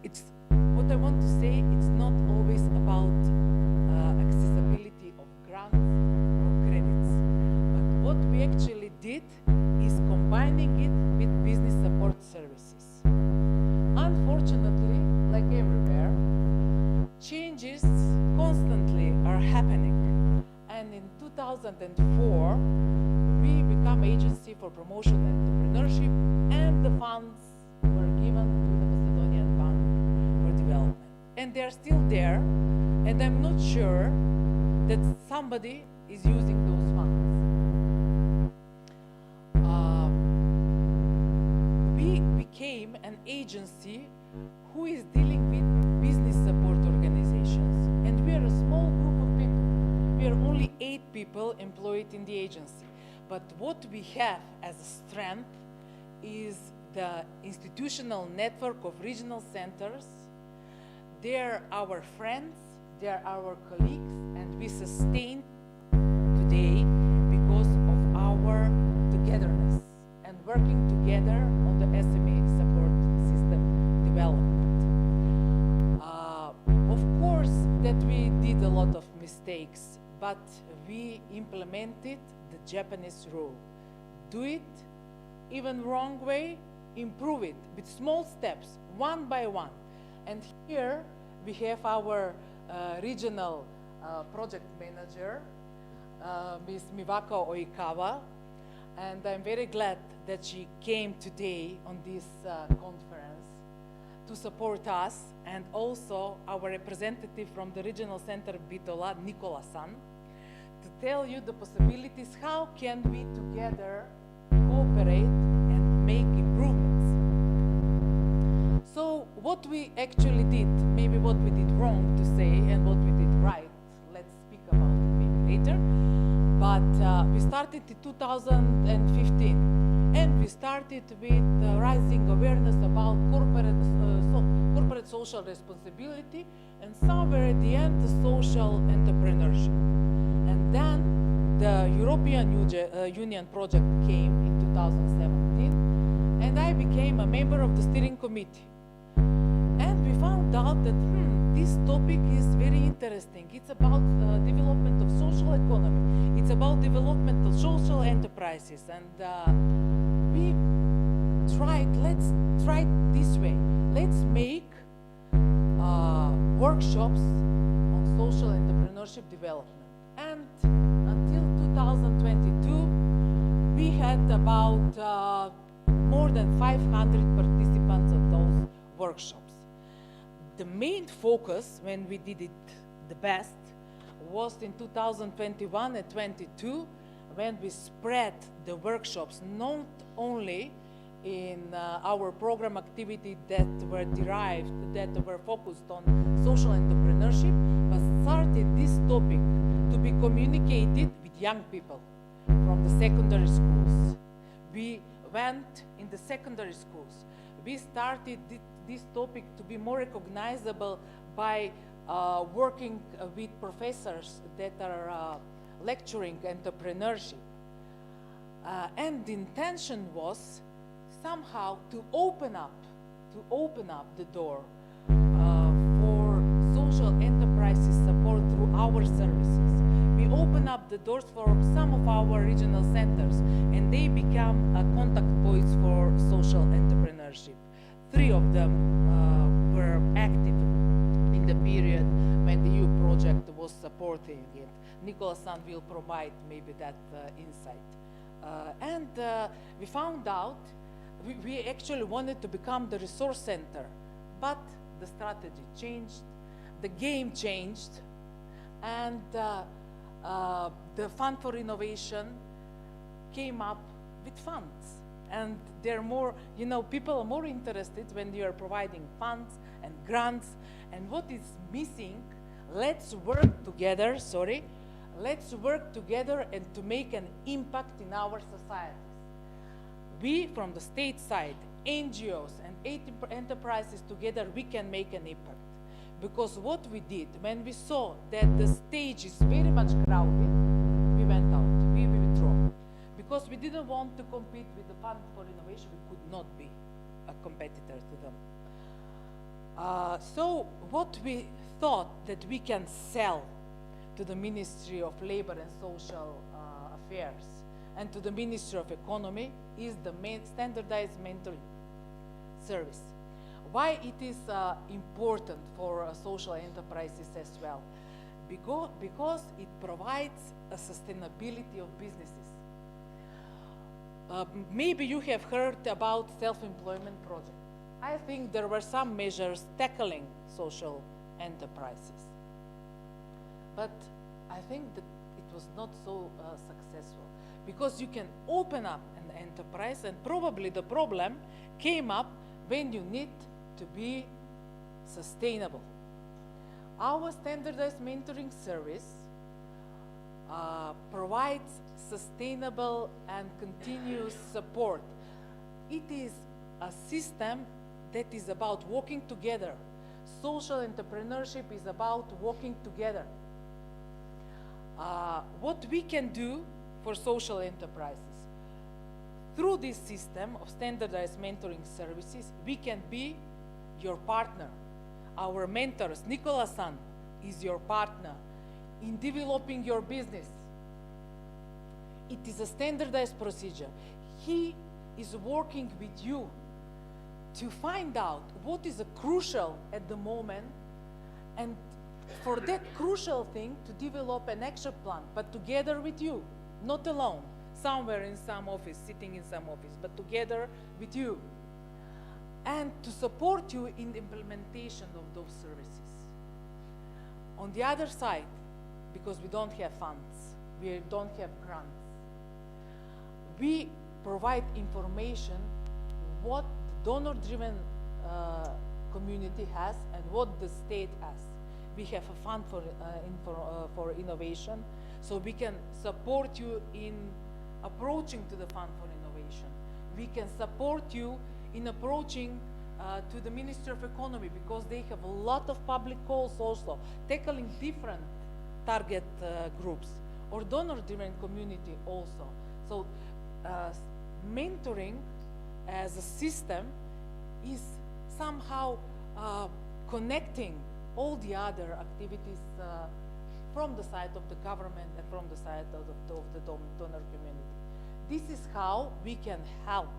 It's what I want to say. It's not always about accessibility of grants or credits, but what we actually did is combining it with business support services. Unfortunately, like everywhere, changes constantly are happening. And in 2004, we became Agency for Promotion and Entrepreneurship, and the funds were given to the Macedonian Bank for Development. And they're still there, and I'm not sure that somebody is using those funds. We became an agency who is dealing with business support organizations, and we are a small group of people. We are only 8 people employed in the agency. But what we have as a strength is the institutional network of regional centers. They're our friends, they're our colleagues, and we sustain today because of our togetherness and working together on the SME support system development. Of course that we did a lot of mistakes, but we implemented the Japanese rule. Do it even wrong way, improve it with small steps, one by one. And here we have our regional project manager, Ms. Mivako Oikawa, and I'm very glad that she came today on this conference to support us, and also our representative from the regional center Bitola, Nikola San, to tell you the possibilities, how can we together cooperate and make improvements. So what we actually did, maybe what we did wrong to say and what we did right, let's speak about it maybe later. But we started in 2015, and we started with raising awareness about corporate social responsibility, and somewhere at the end, the social entrepreneurship. And then the European Union project came in 2017, and I became a member of the steering committee. And we found found out that this topic is very interesting. It's about development of social economy. It's about development of social enterprises. And we tried, let's try it this way. Let's make workshops on social entrepreneurship development. And until 2022, we had about more than 500 participants at those workshops. The main focus, when we did it the best, was in 2021 and 22, when we spread the workshops not only in our program activity that were derived, that were focused on social entrepreneurship, but started this topic to be communicated with young people from the secondary schools. We went in the secondary schools. We started this topic to be more recognizable by working with professors that are lecturing entrepreneurship. And the intention was somehow to open up the door for social enterprises support through our services. We open up the doors for some of our regional centers, and they become contact points for social entrepreneurship. 3 of them were active in the period when the EU project was supporting it. Nicolas San will provide maybe that insight. And we found out we actually wanted to become the resource center, but the strategy changed, the game changed, and the Fund for Innovation came up with funds. And they're more, people are more interested when you are providing funds and grants. And what is missing, let's work together and to make an impact in our societies. We, from the state side, NGOs and enterprises together, we can make an impact. Because what we did, when we saw that the stage is very much crowded, we went out, we withdrew. Because we didn't want to compete with the Fund for Innovation, we could not be a competitor to them. So what we thought that we can sell to the Ministry of Labor and Social Affairs and to the Ministry of Economy is the standardized mentoring service. Why it is important for social enterprises as well? Because it provides a sustainability of businesses. Maybe you have heard about self-employment project. I think there were some measures tackling social enterprises. But I think that it was not so successful, because you can open up an enterprise, and probably the problem came up when you need to be sustainable. Our standardized mentoring service provides sustainable and continuous support. It is a system that is about working together. Social entrepreneurship is about working together. What we can do for social enterprises? Through this system of standardized mentoring services, we can be your partner. Our mentors, Nicolas San, is your partner in developing your business. It is a standardized procedure. He is working with you to find out what is crucial at the moment, and for that crucial thing to develop an action plan, but together with you, not alone, somewhere in some office, sitting in some office, but together with you, and to support you in the implementation of those services. On the other side, because we don't have funds, we don't have grants, we provide information what the donor-driven community has and what the state has. We have a fund for innovation, so we can support you in approaching to the Fund for Innovation. We can support you in approaching to the Ministry of Economy, because they have a lot of public calls also, tackling different target groups, or donor-driven community also. So mentoring as a system is somehow connecting all the other activities from the side of the government and from the side of the donor community. This is how we can help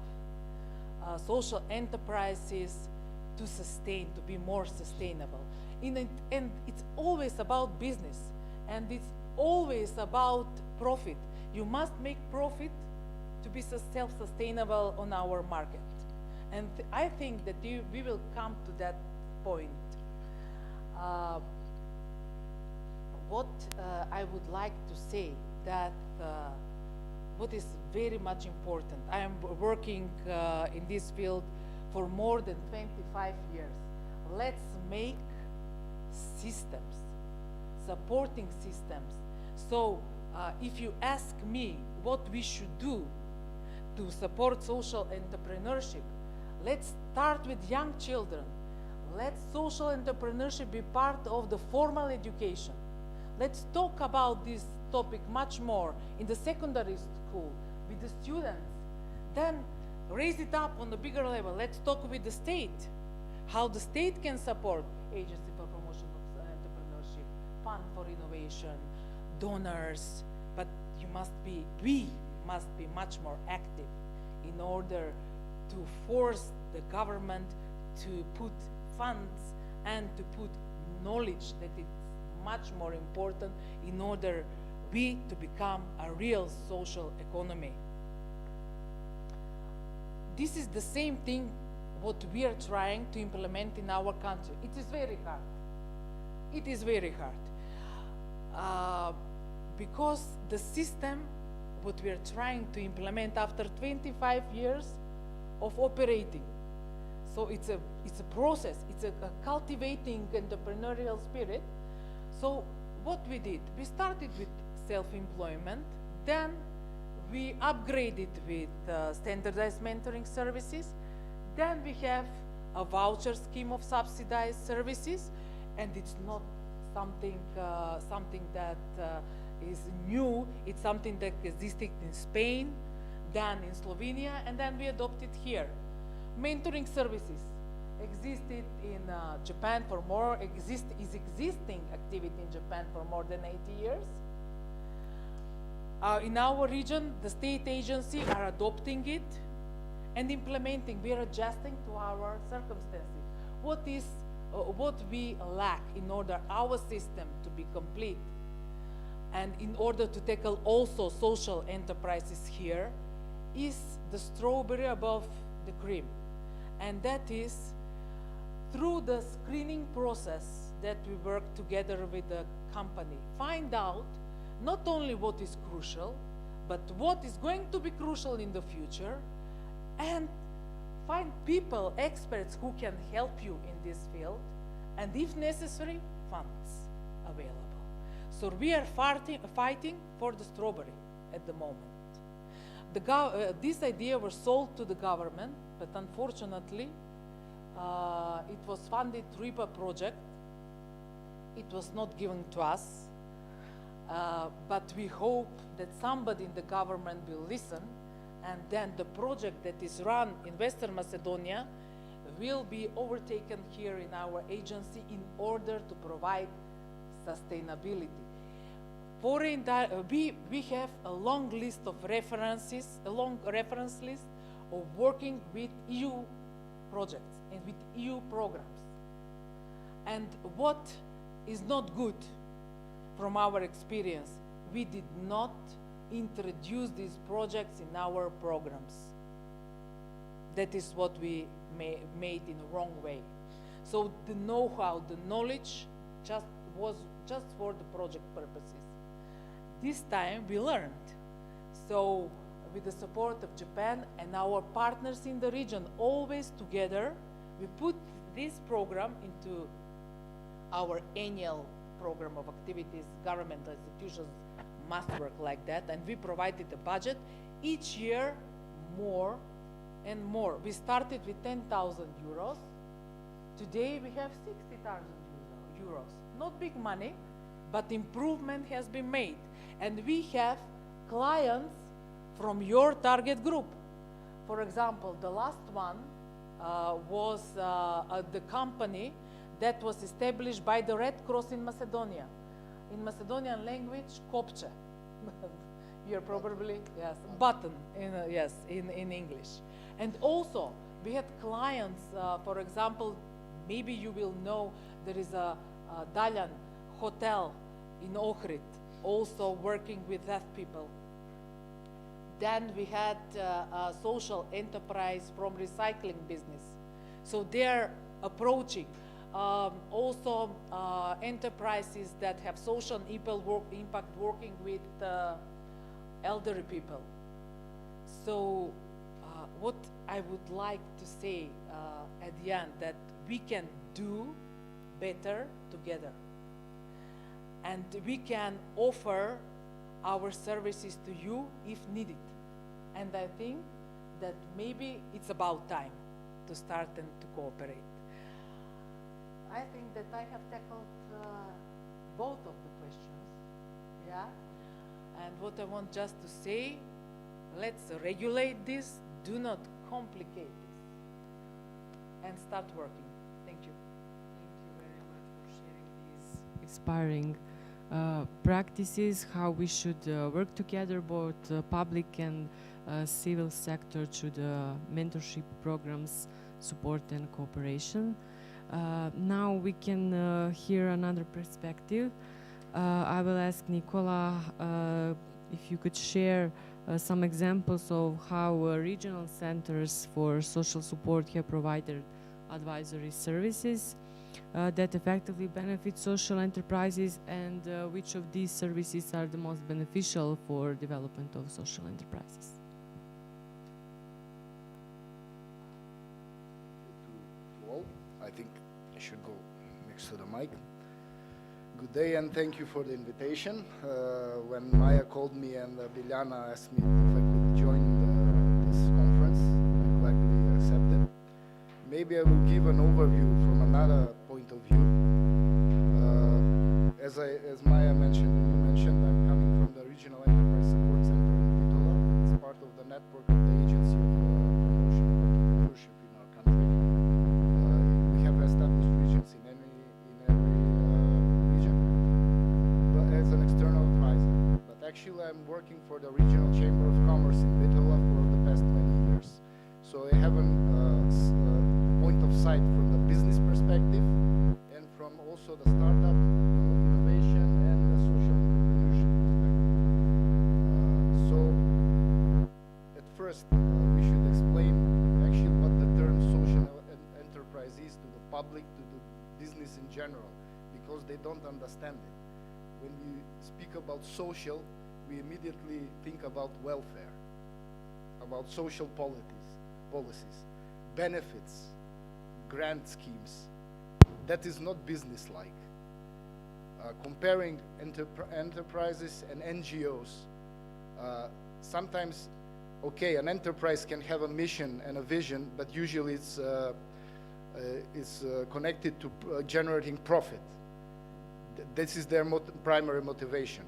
social enterprises to sustain, to be more sustainable. And it's always about business, and it's always about profit. You must make profit to be self-sustainable on our market. And I think that we will come to that point. What I would like to say that what is very much important. I am working in this field for more than 25 years. Let's make systems, supporting systems. So if you ask me what we should do to support social entrepreneurship, let's start with young children. Let social entrepreneurship be part of the formal education. Let's talk about this topic much more in the secondary school with the students. Then raise it up on a bigger level. Let's talk with the state, how the state can support Agency for Promotion of Entrepreneurship, Fund for Innovation, donors. But we must be much more active in order to force the government to put funds and to put knowledge that it's much more important in order to become a real social economy. This is the same thing what we are trying to implement in our country. It is very hard. It is very hard. Because the system what we are trying to implement after 25 years of operating. So it's a process, it's a cultivating entrepreneurial spirit. So what we did, we started with self-employment, then we upgraded with standardized mentoring services, then we have a voucher scheme of subsidized services, and it's not something that is new, it's something that existed in Spain, then in Slovenia, and then we adopted here. Mentoring services existed in Japan for is existing activity in Japan for more than 80 years. In our region, the state agency are adopting it and implementing. We are adjusting to our circumstances. What we lack in order our system to be complete, and in order to tackle also social enterprises here, is the strawberry above the cream. And that is through the screening process that we work together with the company. Find out not only what is crucial, but what is going to be crucial in the future, and find people, experts who can help you in this field, and if necessary, funds available. So we are fighting for the strawberry at the moment. This idea was sold to the government, but unfortunately, it was funded through IPA project. It was not given to us, but we hope that somebody in the government will listen, and then the project that is run in Western Macedonia will be overtaken here in our agency in order to provide sustainability. We have a long list of references, a long reference list of working with EU projects and with EU programs. And what is not good from our experience, we did not introduce these projects in our programs. That is what we made in a wrong way. So the know-how, the knowledge was just for the project purposes. This time we learned. So with the support of Japan and our partners in the region, always together, we put this program into our annual program of activities. Governmental institutions must work like that, and we provided a budget each year more and more. We started with 10,000 euros. Today we have 60,000 euros. Not big money, but improvement has been made. And we have clients from your target group. For example, the last one was the company that was established by the Red Cross in Macedonia. In Macedonian language, kopče. You're probably, yes, button, in English. And also, we had clients, for example, maybe you will know, there is a Daljan hotel in Ohrid, also working with deaf people. Then we had a social enterprise from recycling business. So they're approaching also enterprises that have social impact working with elderly people. So what I would like to say at the end, that we can do better together. And we can offer our services to you if needed. And I think that maybe it's about time to start and to cooperate. I think that I have tackled both of the questions, yeah? And what I want just to say, let's regulate this, do not complicate this, and start working. Thank you. Thank you very much for sharing these inspiring practices, how we should work together, both public and civil sector, through the mentorship programs, support and cooperation. Now we can hear another perspective. I will ask Nicola if you could share some examples of how regional centers for social support have provided advisory services that effectively benefit social enterprises, and which of these services are the most beneficial for development of social enterprises. To all, I think I should go next to the mic. Good day and thank you for the invitation. When Maya called me and Biljana asked me if I could join this conference, I gladly accepted. Maybe I will give an overview from another point of view. As Maya mentioned, I'm coming from the Regional Enterprise Support Center in Bitola. It's part of the network of the Agency of Promotion of Entrepreneurship in our country. We have established regions in every region, but as an external advisor. But actually, I'm working for the Regional Chamber of Commerce in Bitola for the past 20 years. So I have a point of sight from the business perspective and from also the startup, innovation, and the social entrepreneurship perspective. So at first, we should explain actually what the term social enterprise is to the public, to the business in general, because they don't understand it. When we speak about social, we immediately think about welfare, about social policies, benefits, grant schemes. That is not business-like. Comparing enterprises and NGOs, sometimes, okay, an enterprise can have a mission and a vision, but usually it's connected to generating profit. This is their primary motivation.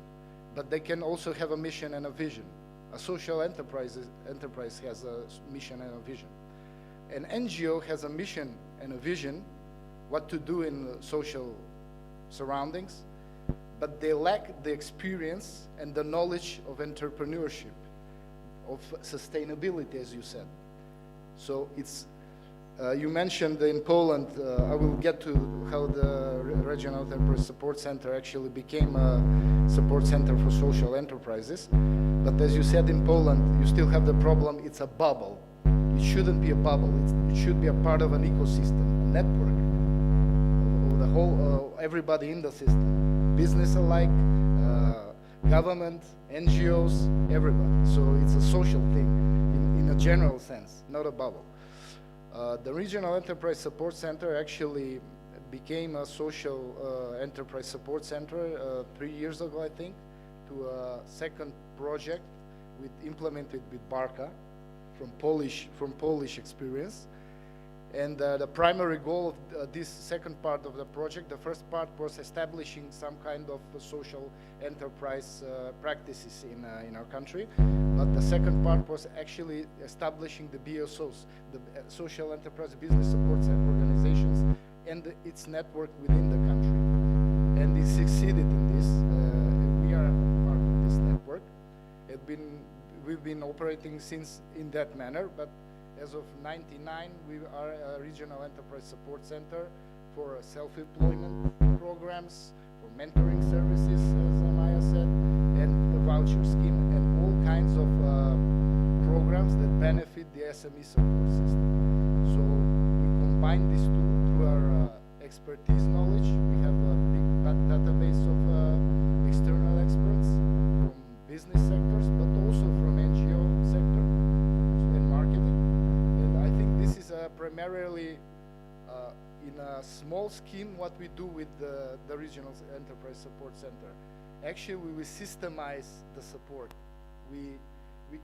But they can also have a mission and a vision. A social enterprise has a mission and a vision. An NGO has a mission and a vision, what to do in social surroundings, but they lack the experience and the knowledge of entrepreneurship, of sustainability, as you said. So it's, you mentioned in Poland, I will get to how the Regional Enterprise Support Center actually became a support center for social enterprises. But as you said, in Poland, you still have the problem, it's a bubble. It shouldn't be a bubble, it should be a part of an ecosystem, a network of the whole, everybody in the system, business alike, government, NGOs, everybody. So it's a social thing in a general sense, not a bubble. The Regional Enterprise Support Center actually became a social enterprise support center 3 years ago, I think, to a second project implemented with Barca from Polish experience. And the primary goal of this second part of the project, the first part was establishing some kind of social enterprise practices in our country. But the second part was actually establishing the BSOs, the social enterprise business support organizations, and its network within the country. And it succeeded in this. We are part of this network. We've been operating since in that manner, but as of '99, we are a regional enterprise support center for self-employment programs, for mentoring services, as Maya said, and the voucher scheme, and all kinds of programs that benefit the SME support system. So we combine these two through our expertise knowledge. We have a big database of external experts from business sectors, but also from NGO sector and marketing. And I think this is primarily in a small scheme what we do with the Regional Enterprise Support Center. Actually, we will systemize the support. We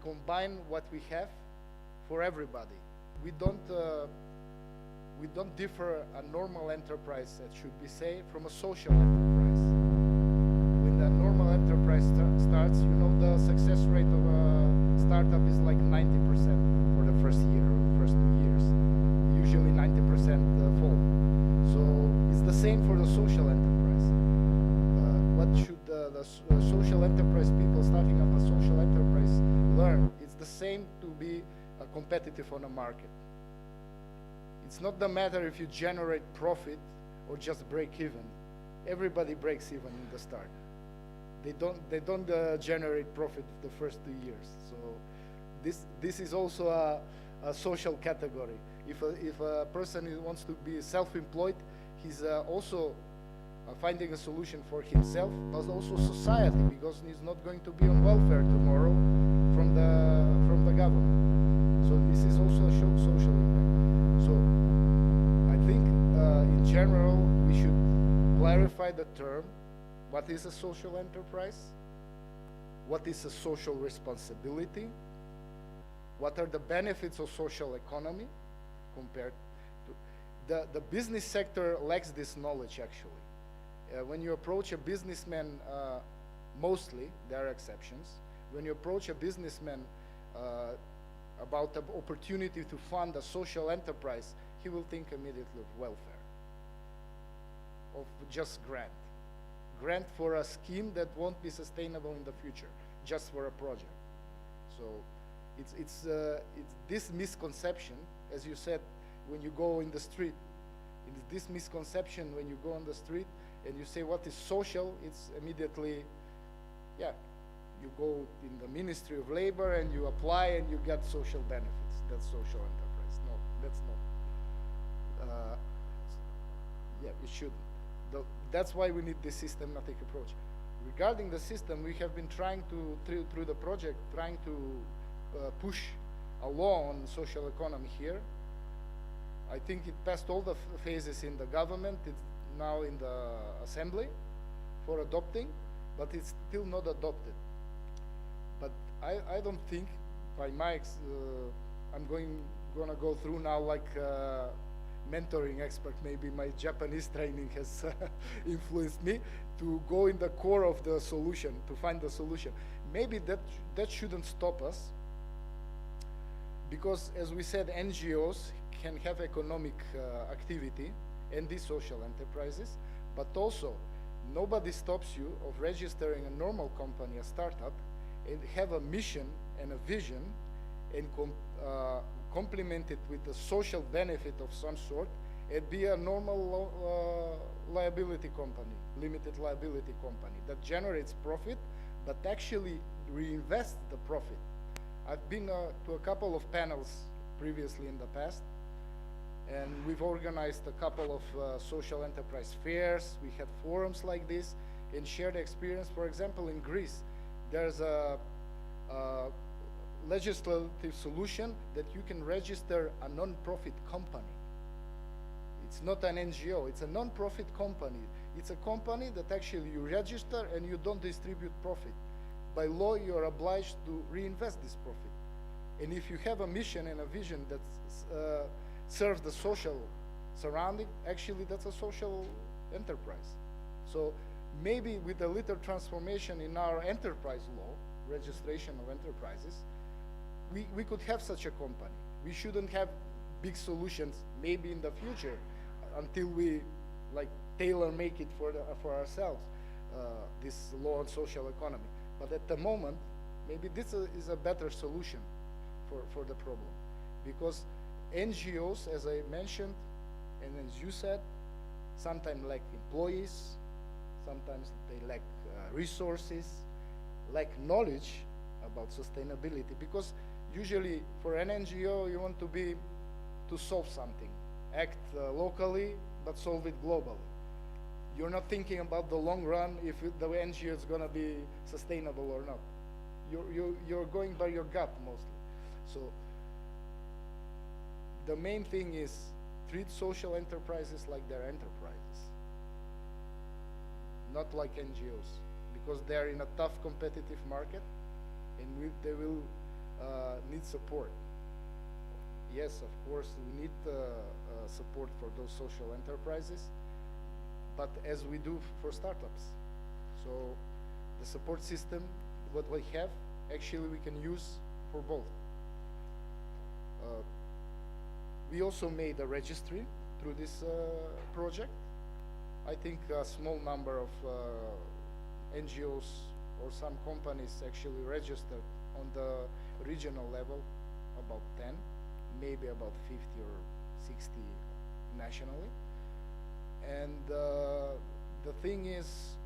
combine what we have for everybody. We don't differ a normal enterprise, that should be say, from a social enterprise. When the normal enterprise starts, you know, the success rate of a startup is like 90% for the first year or the first 2 years. Usually 90% fall. So it's the same for the social enterprise. What should the social enterprise people starting up a social enterprise learn? It's the same to be competitive on a market. It's not the matter if you generate profit or just break even. Everybody breaks even in the start. They don't generate profit the first 2 years. So this is also a social category. If a person wants to be self-employed, he's also finding a solution for himself, but also society, because he's not going to be on welfare tomorrow from the government. So this is also a social impact. So I think in general we should clarify the term. What is a social enterprise? What is a social responsibility? What are the benefits of social economy compared to the business sector lacks this knowledge actually. When you approach a businessman, mostly, there are exceptions, when you approach a businessman about the opportunity to fund a social enterprise, he will think immediately of welfare, of just grant for a scheme that won't be sustainable in the future, just for a project. So it's this misconception, as you said, when you go in the street, it's this misconception when you go on the street and you say what is social, it's immediately, yeah, you go in the Ministry of Labor and you apply and you get social benefits. That's social enterprise. No, that's not. Yeah, it shouldn't. That's why we need this systematic approach. Regarding the system, we have been trying to, through the project, trying to push a law on social economy here. I think it passed all the phases in the government. It's now in the assembly for adopting, but it's still not adopted. But I don't think, by my, I'm gonna go through now like mentoring expert. Maybe my Japanese training has influenced me to go in the core of the solution, to find the solution. Maybe that shouldn't stop us, because as we said, NGOs can have economic activity and these social enterprises, but also nobody stops you of registering a normal company, a startup, and have a mission and a vision and complement it with a social benefit of some sort, and be a normal liability company, limited liability company that generates profit, but actually reinvests the profit. I've been to a couple of panels previously in the past, and we've organized a couple of social enterprise fairs. We had forums like this and shared experience. For example, in Greece, there's a legislative solution that you can register a non-profit company. It's not an NGO, it's a non-profit company. It's a company that actually you register and you don't distribute profit. By law, you're obliged to reinvest this profit. And if you have a mission and a vision that serves the social surrounding, actually that's a social enterprise. So maybe with a little transformation in our enterprise law, registration of enterprises, we could have such a company. We shouldn't have big solutions, maybe in the future. until we like tailor make it for ourselves, this law on social economy. But at the moment, maybe this is a better solution for the problem, because NGOs, as I mentioned, and as you said, sometimes lack employees, sometimes they lack resources, lack knowledge about sustainability, because usually for an NGO you want to solve something, act locally but solve it globally. You're not thinking about the long run, if the NGO is going to be sustainable or not. You're going by your gut mostly. So the main thing is treat social enterprises like they're enterprises, not like NGOs, because they're in a tough competitive market, and they will need support. Yes, of course, we need support for those social enterprises, but as we do for startups. So the support system, what we have, actually we can use for both. We also made a registry through this project. I think a small number of NGOs or some companies actually registered on the regional level, about 10, maybe about 50 or 60 nationally. And the thing is,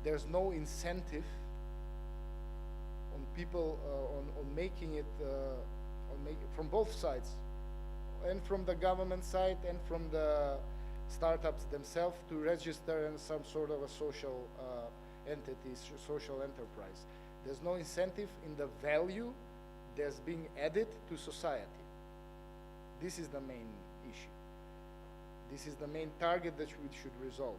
there's no incentive on people on making it from both sides, and from the government side and from the startups themselves, to register in some sort of a social entity, social enterprise. There's no incentive in the value that's being added to society. This is the main issue. This is the main target that we should resolve.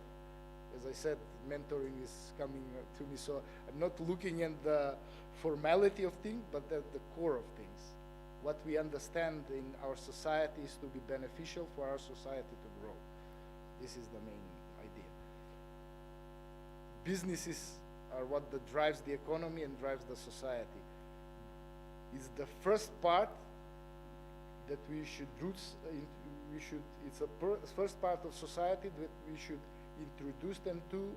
As I said, mentoring is coming to me, so I'm not looking at the formality of things, but at the core of things. What we understand in our society is to be beneficial for our society to grow. This is the main idea. Businesses are what drives the economy and drives the society. It's the first part that we should it's a first part of society that we should introduce them to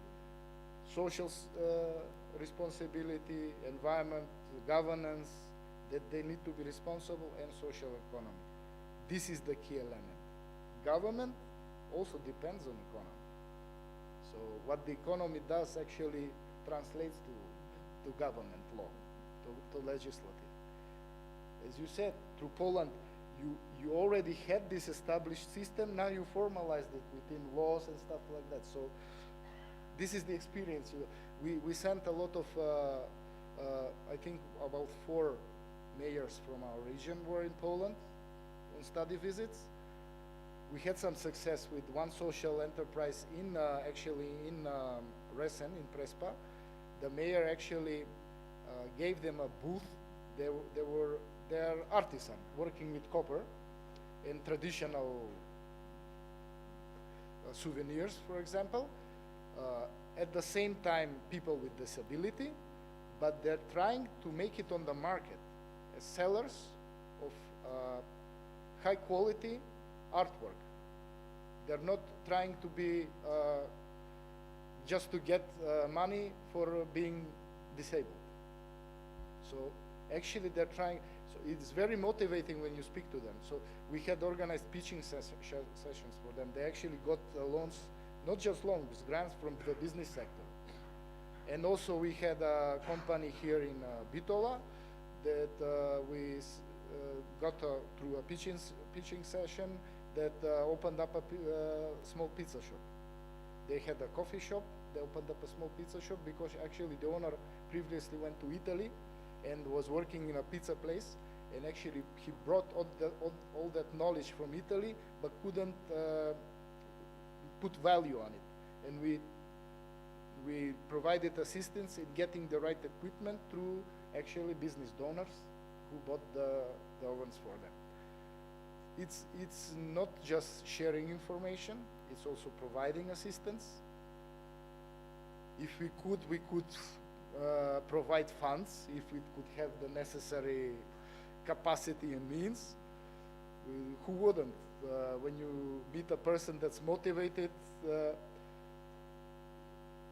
social responsibility, environment, governance, that they need to be responsible, and social economy. This is the key element. Government also depends on economy. So what the economy does actually translates to government law, to legislative. As you said, through Poland, you already had this established system, now you formalized it within laws and stuff like that. So this is the experience. We sent a lot of, I think about 4 mayors from our region were in Poland on study visits. We had some success with one social enterprise in actually in Resen, in Prespa. The mayor actually gave them a booth. They're artisan working with copper and traditional souvenirs, for example. At the same time, people with disability, but they're trying to make it on the market as sellers of high quality artwork. They're not trying to be just to get money for being disabled. So actually they're trying, so it's very motivating when you speak to them. So we had organized pitching sessions for them. They actually got loans, not just loans, grants from the business sector. And also we had a company here in Bitola that we got through a pitching session that opened up a small pizza shop. They had a coffee shop, they opened up a small pizza shop because actually the owner previously went to Italy and was working in a pizza place, and actually he brought all that knowledge from Italy but couldn't put value on it. And we provided assistance in getting the right equipment through actually business donors who bought the ovens for them. It's not just sharing information, it's also providing assistance. If we could provide funds, if we could have the necessary capacity and means. We who wouldn't? When you meet a person that's motivated,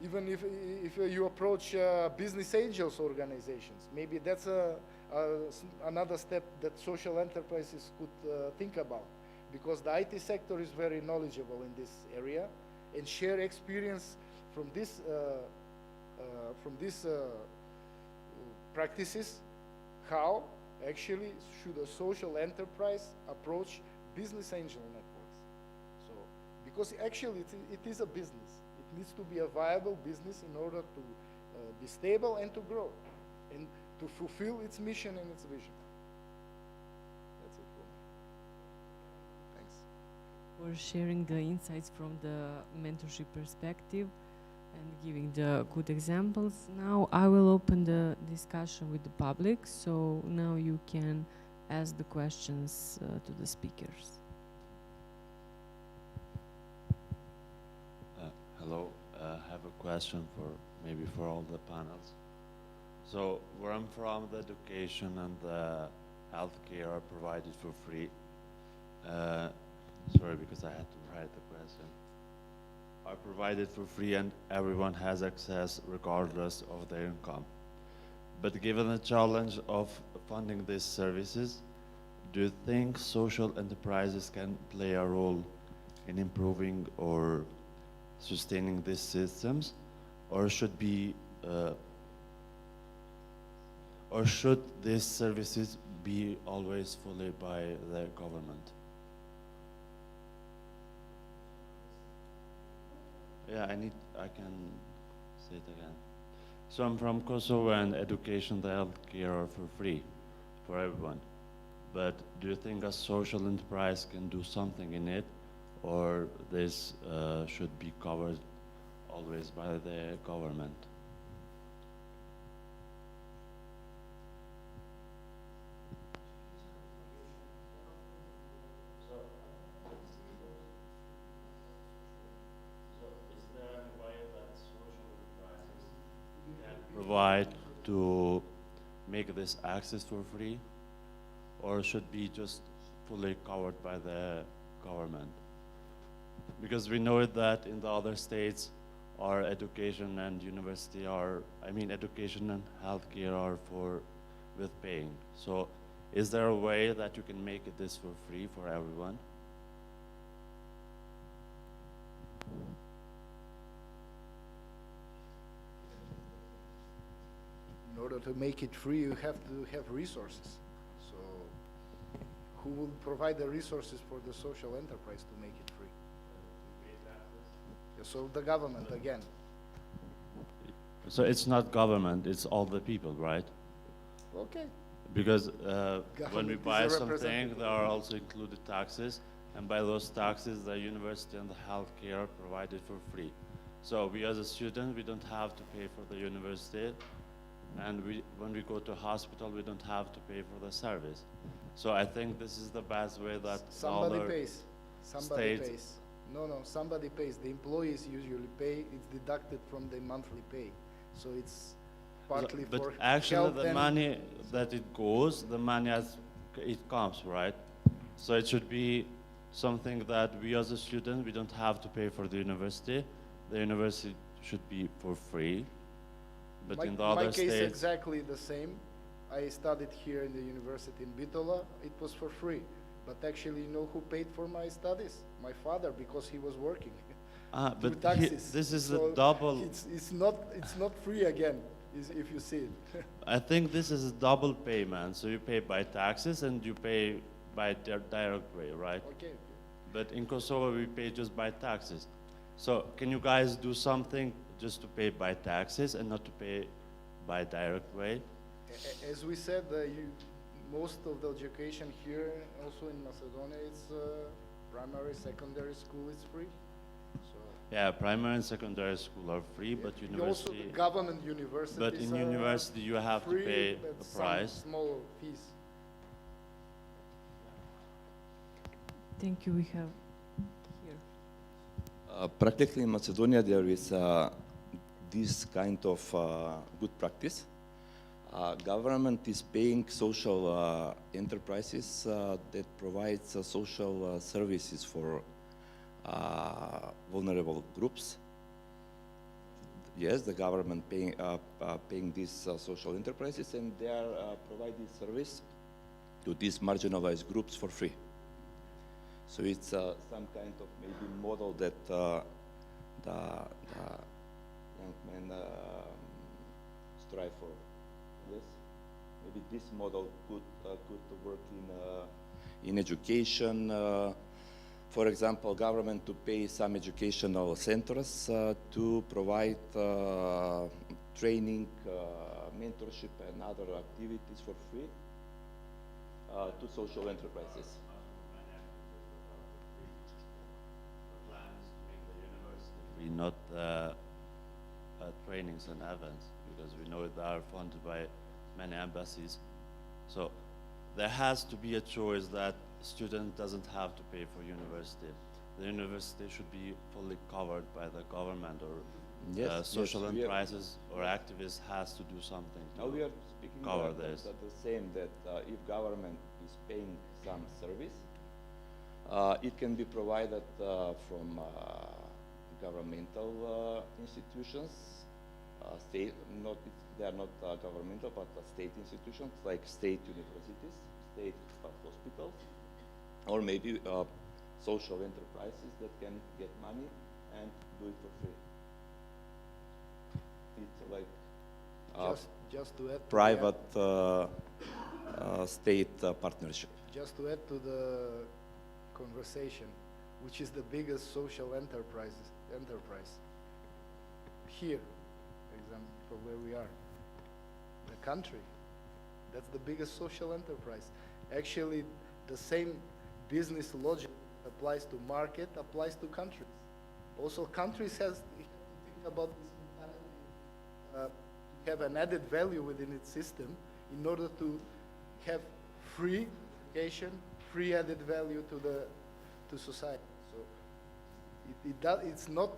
even if you approach business angels organizations, maybe that's another step that social enterprises could think about, because the IT sector is very knowledgeable in this area, and share experience from this practices. How actually should a social enterprise approach business angel networks? So, because actually it is a business. It needs to be a viable business in order to be stable and to grow, and to fulfill its mission and its vision. That's it for me. Thanks. For sharing the insights from the mentorship perspective and giving the good examples. Now I will open the discussion with the public, so now you can ask the questions to the speakers. Hello, I have a question maybe for all the panels. So where I'm from, the education and the healthcare are provided for free. Sorry, because I had to write the question. Are provided for free and everyone has access regardless of their income. But given the challenge of funding these services, do you think social enterprises can play a role in improving or sustaining these systems, or should these services be always fully by the government? Yeah, I can say it again. So I'm from Kosovo, and education, the healthcare are for free for everyone. But do you think a social enterprise can do something in it, or this should be covered always by the government? Provide to make this access for free, or should be just fully covered by the government? Because we know that in the other states, our education and university education and healthcare are with paying. So is there a way that you can make this for free for everyone? In order to make it free, you have to have resources. So who will provide the resources for the social enterprise to make it free? Yeah, so the government again. So it's not government, it's all the people, right? Okay. Because when we Government is buy a something, representative. there are also included taxes, and by those taxes, the university and the healthcare are provided for free. So we as a student, we don't have to pay for the university, and when we go to hospital, we don't have to pay for the service. So I think this is the best way that Somebody other pays. Somebody states- pays. No, somebody pays. The employees usually pay. It's deducted from the monthly pay. So it's partly but for actually health the and money that it goes, the money as it comes, right? So it should be something that we as a student, we don't have to pay for the university. The university should be for free. But in the my other case states, exactly the same. I studied here in the university in Bitola. It was for free. But actually, you know who paid for my studies? My father, because he was working. Through but taxes. this is So the double. It's not free again, if you see it. I think this is a double payment. So you pay by taxes and you pay by direct way, right? Okay. But in Kosovo, we pay just by taxes. So can you guys do something just to pay by taxes and not to pay by direct way? As we said, most of the education here, also in Macedonia, it's primary, secondary school is free. So Yeah, primary and secondary school are free, but also university. the government universities. But in university, you have to free, pay but the some price. small fees. Thank you. We have here. Practically in Macedonia, there is this kind of good practice. Government is paying social enterprises that provides social services for vulnerable groups. Yes, the government paying these social enterprises, and they are providing service to these marginalized groups for free. So it's some kind of maybe model that the young men strive for. Yes, maybe this model could work in education. For example, government to pay some educational centers to provide training, mentorship, and other activities for free to social enterprises. We not trainings and events, because we know they are funded by many embassies. So there has to be a choice that student doesn't have to pay for university. The university should be fully covered by the government, or Yes, social yes, enterprises or activists has to do something to now we are speaking cover the this. same, that if government is paying some service, it can be provided from governmental institutions, state, they are not governmental, but state institutions like state universities, state hospitals, or maybe social enterprises that can get money and do it for free. It's like Just to add to private state partnership. Just to add to the conversation, which is the biggest social enterprise here, for example, from where we are, the country. That's the biggest social enterprise. Actually, the same business logic applies to market, applies to countries. Also, countries have to think about this mentality, have an added value within its system in order to have free education, free added value to society. So it's not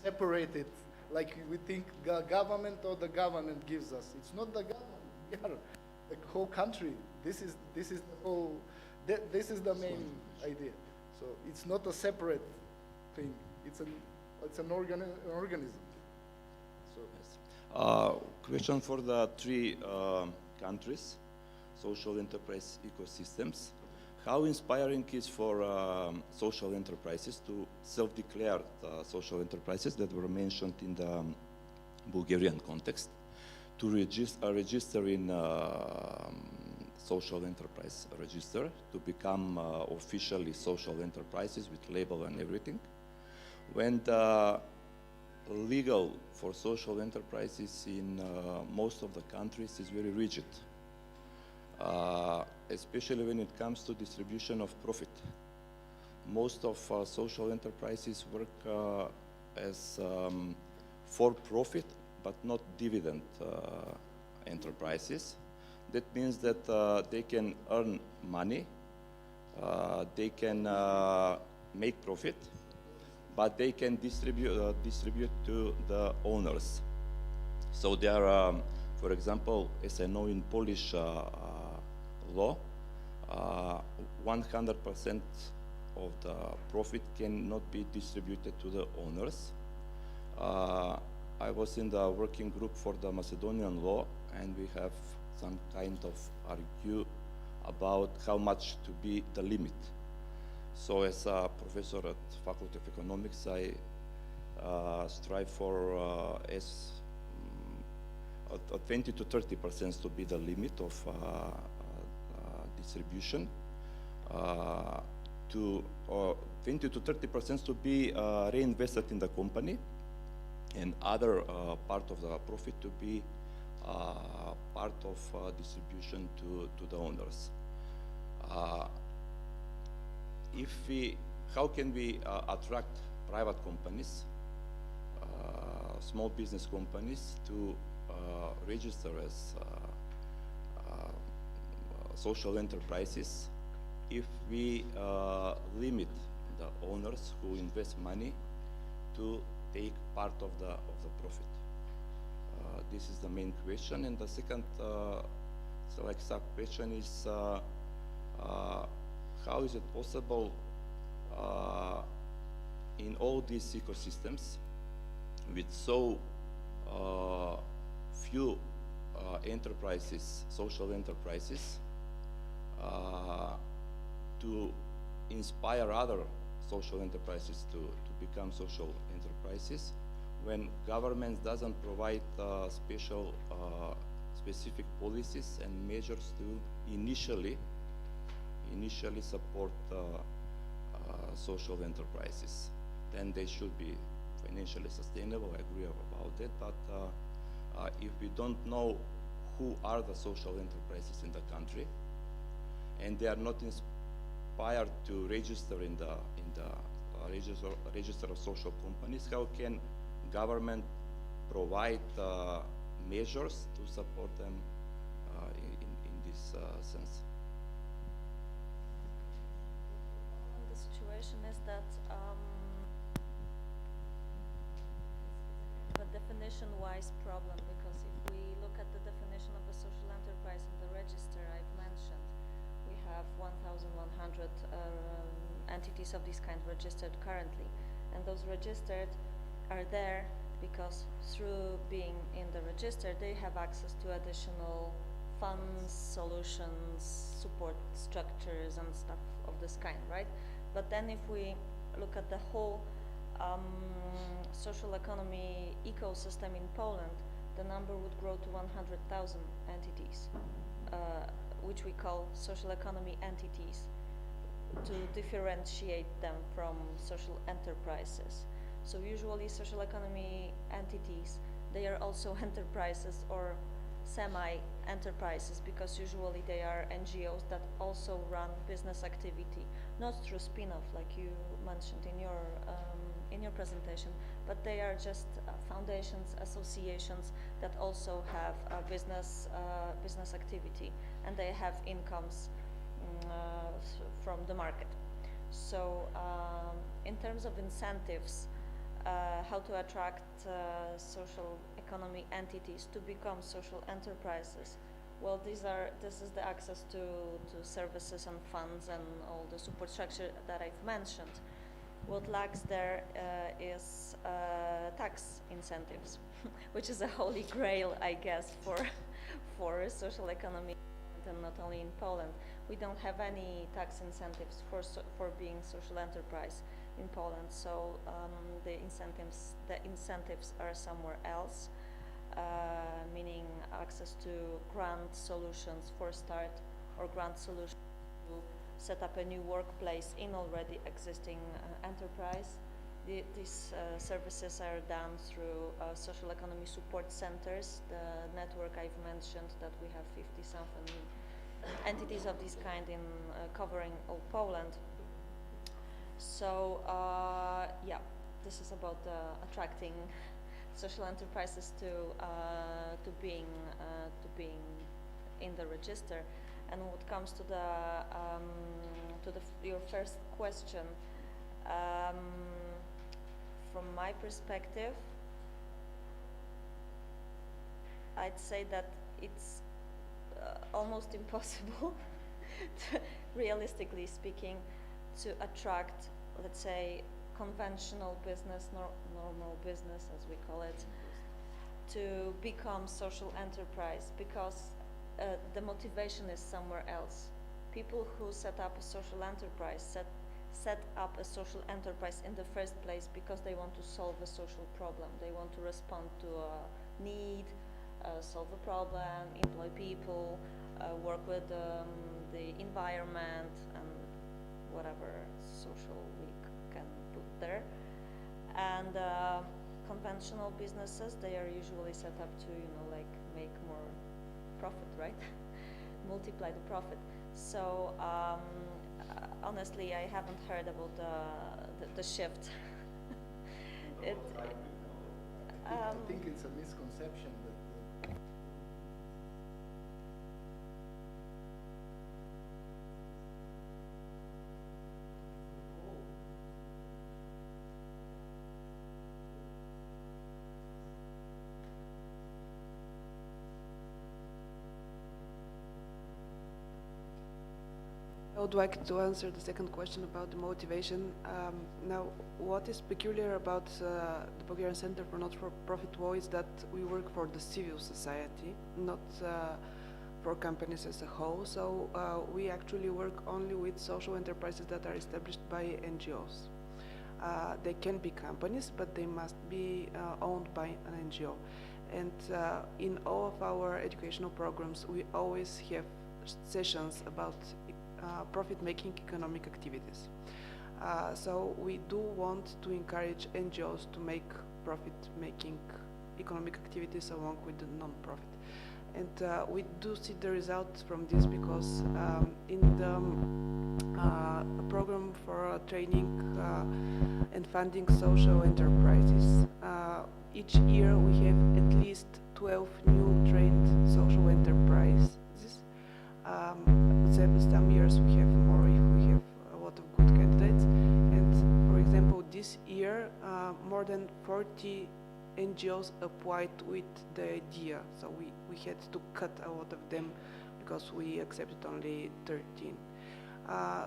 separated like we think government or the government gives us. It's not the government. We are the whole country. This is the whole. This is the main idea. So it's not a separate thing. It's an organism. So Question for the three countries, social enterprise ecosystems. How inspiring is for social enterprises to self-declare social enterprises that were mentioned in the Bulgarian context to register in social enterprise register to become officially social enterprises with label and everything. When the legal for social enterprises in most of the countries is very rigid. Especially when it comes to distribution of profit. Most of social enterprises work as for profit, but not dividend enterprises. That means that they can earn money, they can make profit, but they can distribute to the owners. So there are, for example, as I know in Polish law, 100% of the profit cannot be distributed to the owners. I was in the working group for the Macedonian law, and we have some kind of argue about how much to be the limit. So as a professor at Faculty of Economics, I strive for 20 to 30% to be the limit of distribution, to 20 to 30% to be reinvested in the company, and other part of the profit to be part of distribution to the owners. How can we attract private companies, small business companies to register as social enterprises if we limit the owners who invest money to take part of the profit? This is the main question. And the second sub-question is how is it possible in all these ecosystems with so few enterprises, social enterprises, to inspire other social enterprises to become social enterprises when government doesn't provide specific policies and measures to initially support social enterprises. Then they should be financially sustainable, I agree about that, but if we don't know who are the social enterprises in the country, and they are not inspired to register in the register of social companies, how can government provide measures to support them in this sense? The situation is that a definition-wise problem, because if we look at the definition of a social enterprise in the register I've mentioned, we have 1,100 entities of this kind registered currently, and those registered are there because through being in the register they have access to additional funds, solutions, support structures and stuff of this kind, right? But then if we look at the whole social economy ecosystem in Poland, the number would grow to 100,000 entities, which we call social economy entities, to differentiate them from social enterprises. So usually social economy entities, they are also enterprises or semi-enterprises, because usually they are NGOs that also run business activity, not through spin-off like you mentioned in your presentation, but they are just foundations, associations that also have business activity, and they have incomes from the market. So in terms of incentives, how to attract social economy entities to become social enterprises, well, this is the access to services and funds and all the support structure that I've mentioned. What lacks there is tax incentives, which is a holy grail, I guess, for social economy, and not only in Poland. We don't have any tax incentives for being social enterprise in Poland, so the incentives are somewhere else, meaning access to grant solutions for start, or grant solutions to set up a new workplace in already existing enterprise. These services are done through social economy support centers, the network I've mentioned, that we have 50-something entities of this kind in covering all Poland. So yeah, this is about attracting social enterprises to being in the register. And what comes to your first question, from my perspective, I'd say that it's almost impossible, realistically speaking, to attract, let's say, conventional business, normal business as we call it, to become social enterprise, because the motivation is somewhere else. People who set up a social enterprise set up a social enterprise in the first place because they want to solve a social problem. They want to respond to a need, solve a problem, employ people, work with the environment, and whatever social we can put there. And conventional businesses, they are usually set up to, like make more profit, right? Multiply the profit. So honestly, I haven't heard about the shift. I think it's a misconception that would like to answer the second question about the motivation. Now, what is peculiar about the Bulgarian Center for Not-for-Profit Law is that we work for the civil society, not for companies as a whole. So we actually work only with social enterprises that are established by NGOs. They can be companies, but they must be owned by an NGO. And in all of our educational programs, we always have sessions about profit-making economic activities. So we do want to encourage NGOs to make profit-making economic activities along with the non-profit. And we do see the results from this because in the program for training and funding social enterprises, each year we have at least 12 new trained social enterprises. Some years we have more if we have a lot of good candidates. And for example, this year more than 40 NGOs applied with the idea. So we had to cut a lot of them because we accepted only 13.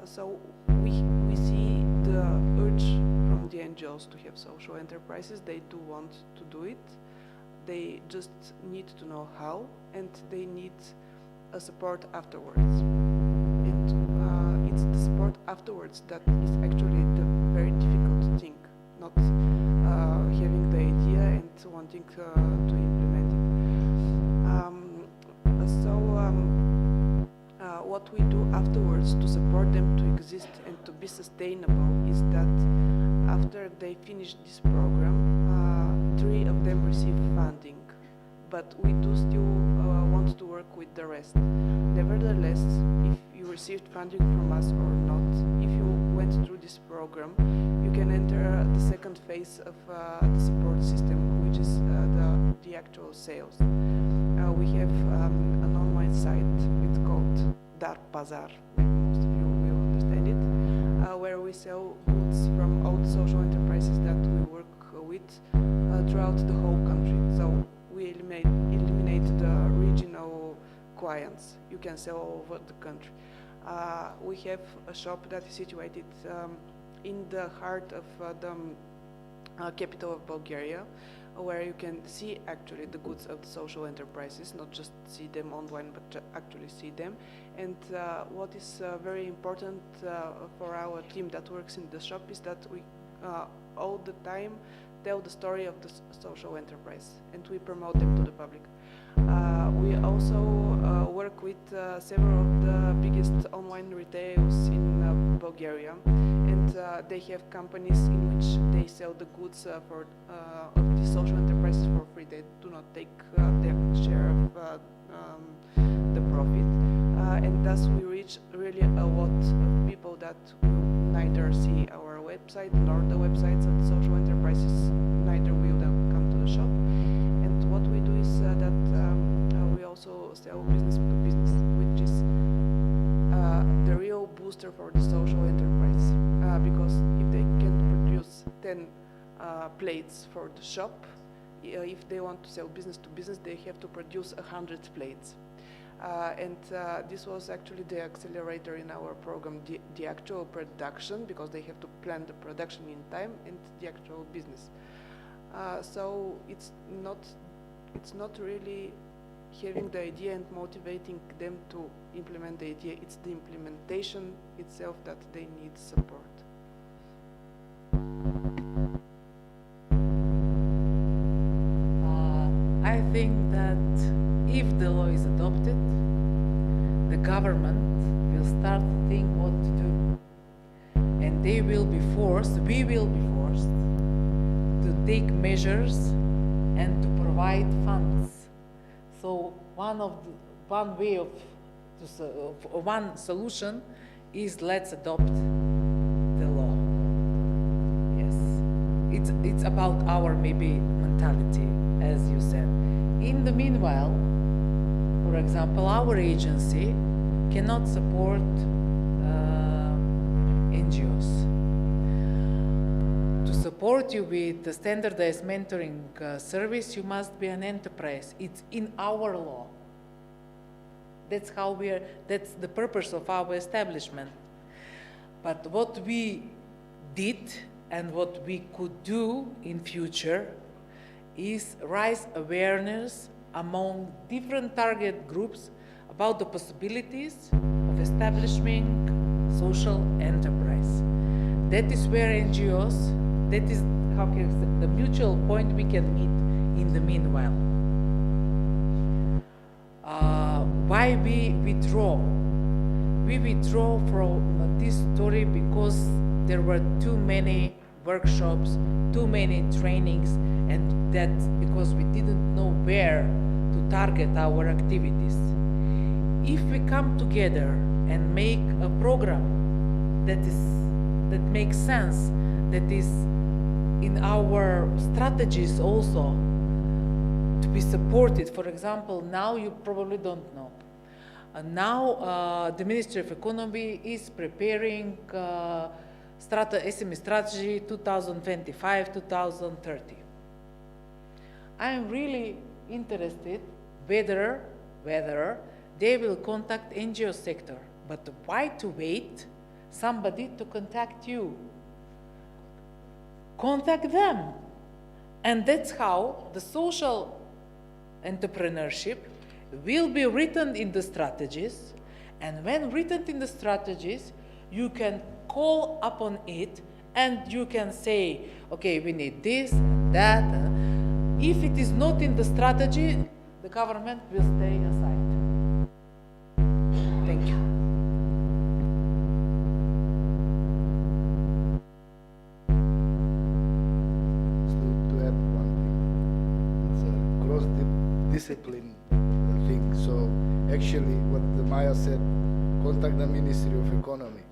So we see the urge from the NGOs to have social enterprises. They do want to do it. They just need to know how, and they need a support afterwards. And it's the support afterwards that is actually the very difficult thing, not having the idea and wanting to implement it. What we do afterwards to support them to exist and to be sustainable is that after they finish this program, 3 of them receive funding, but we do still want to work with the rest. Nevertheless, if you received funding from us or not, if you went through this program, you can enter the second phase of the support system, which is the actual sales. We have an online site, it's called Dar Bazar, most of you will understand it, where we sell goods from all the social enterprises that we work with throughout the whole country. So we eliminate the regional clients. You can sell all over the country. We have a shop that is situated in the heart of the capital of Bulgaria, where you can see actually the goods of the social enterprises, not just see them online, but actually see them. And what is very important for our team that works in the shop is that we all the time tell the story of the social enterprise, and we promote them to the public. We also work with several of the biggest online retailers in Bulgaria, and they have companies in which they sell the goods of the social enterprises for free. They do not take their share of the profit, and thus we reach really a lot of people that neither see our website nor the websites of the social enterprises, neither will come to the shop. And what we do is that we also sell business to business, which is the real booster for the social enterprise, because if they can produce 10 plates for the shop, if they want to sell business to business, they have to produce 100 plates. And this was actually the accelerator in our program, the actual production, because they have to plan the production in time, and the actual business. So it's not really having the idea and motivating them to implement the idea. It's the implementation itself that they need support. I think that if the law is adopted, the government will start to think what to do. And they will be forced, we will be forced to take measures and to provide funds. So one way of one solution is let's adopt the law. Yes, it's about our maybe mentality, as you said. In the meanwhile, for example, our agency cannot support NGOs. To support you with the standardized mentoring service, you must be an enterprise. It's in our law. That's how that's the purpose of our establishment. But what we did and what we could do in future is raise awareness among different target groups about the possibilities of establishing social enterprise. That is where NGOs, that is how can I say, the mutual point we can meet in the meanwhile. Why we withdraw? We withdraw from this story because there were too many workshops, too many trainings, and that's because we didn't know where to target our activities. If we come together and make a program that makes sense, that is in our strategies also to be supported. For example, now you probably don't know. Now the Ministry of Economy is preparing SME strategy 2025-2030. I am really interested whether they will contact NGO sector, but why to wait somebody to contact you? Contact them. And that's how the social entrepreneurship will be written in the strategies. And when written in the strategies, you can call upon it and you can say, okay, we need this and that. If it is not in the strategy, the government will stay aside. Thank you. To add one thing, it's a cross-discipline thing. So actually what Maya said, contact the Ministry of Economy.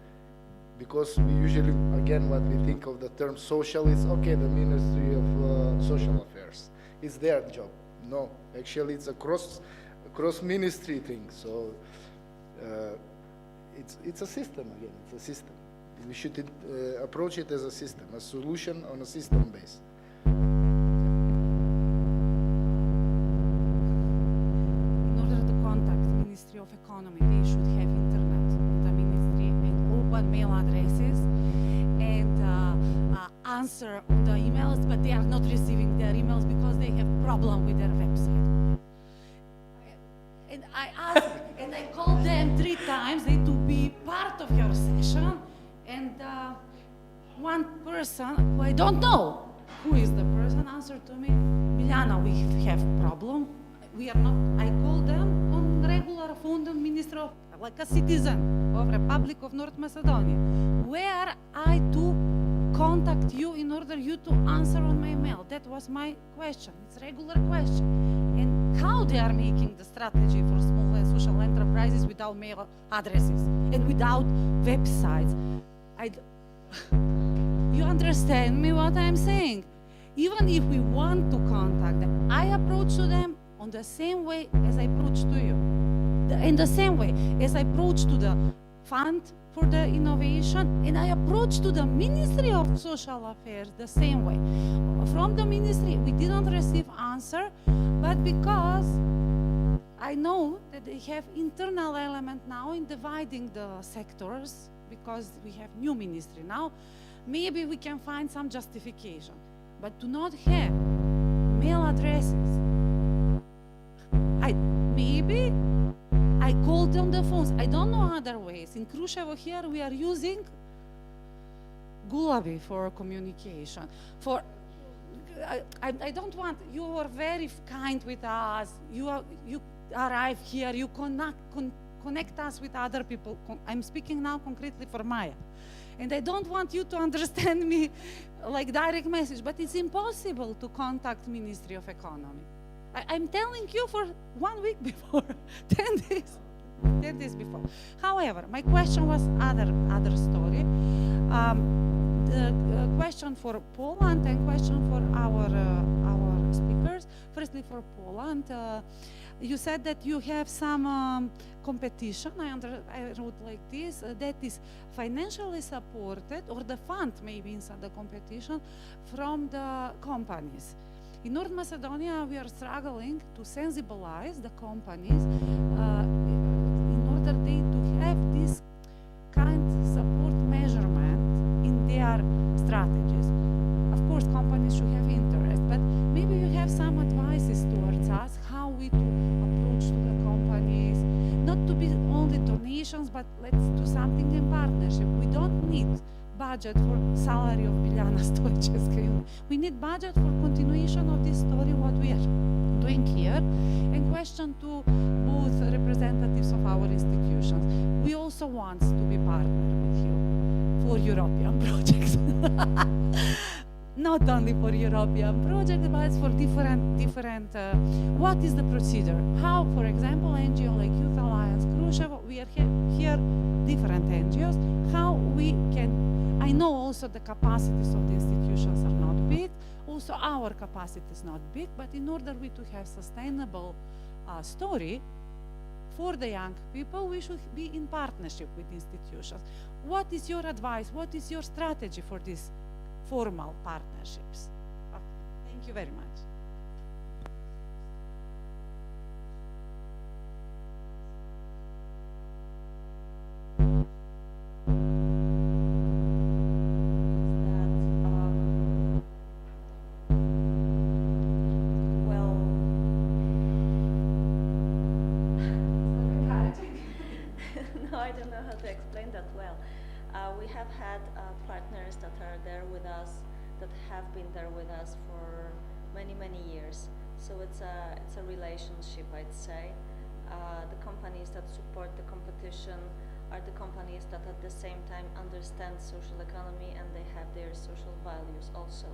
Because we usually, again, what we think of the term social is, okay, the Ministry of Social Affairs. It's their job. No, actually it's a cross-ministry thing. So it's a system again, it's a system. We should approach it as a system, a solution on a system base. In order to contact the Ministry of Economy, they should have internet in the ministry and open mail addresses and answer the emails, but they are not receiving their emails because they have problem with their website. And I asked, and I called them 3 times they to be part of your session, and one person who I don't know who is the person answered to me, Miljana, we have problem. We are not. I called them on regular phone, the Minister of, like a citizen of Republic of North Macedonia. Where I to contact you in order you to answer on my mail? That was my question. It's a regular question. And how they are making the strategy for small and social enterprises without mail addresses and without websites? You understand me what I'm saying? Even if we want to contact them, I approach to them on the same way as I approach to you. In the same way as I approach to the fund for the innovation, and I approach to the Ministry of Social Affairs the same way. From the ministry, we didn't receive answer, but because I know that they have internal element now in dividing the sectors, because we have new ministry now, maybe we can find some justification. But do not have mail addresses. Maybe I called on the phones. I don't know other ways. In Kruševo here, we are using Gulabi for communication. I don't want, you are very kind with us. You arrive here, you connect us with other people. I'm speaking now concretely for Maya. And I don't want you to understand me like direct message, but it's impossible to contact Ministry of Economy. I'm telling you for 1 week before, 10 days before. However, my question was other story. The question for Poland and question for our speakers. Firstly, for Poland, you said that you have some competition. I wrote like this, that is financially supported, or the fund maybe inside the competition, from the companies. In North Macedonia, we are struggling to sensibilize the companies in order to have this kind of support measure strategies. Of course, companies should have interest, but maybe you have some advices towards us how we to approach to the companies, not to be only donations, but let's do something in partnership. We don't need budget for salary of Biljana Stojčevska. We need budget for continuation of this story, what we are doing here. And question to both representatives of our institutions. We also want to be partner with you for European projects. Not only for European projects, but for different, what is the procedure? How, for example, NGO like Youth Alliance, Khrushchev, we are here different NGOs, how we can, I know also the capacities of the institutions are not big, also our capacity is not big, but in order we to have sustainable story for the young people, we should be in partnership with institutions. What is your advice? What is your strategy for these formal partnerships? Okay. Thank you very much. I don't know how to explain that well. We have had partners that are there with us, that have been there with us for many, many years. So it's a relationship, I'd say. The companies that support the competition are the companies that at the same time understand social economy and they have their social values also.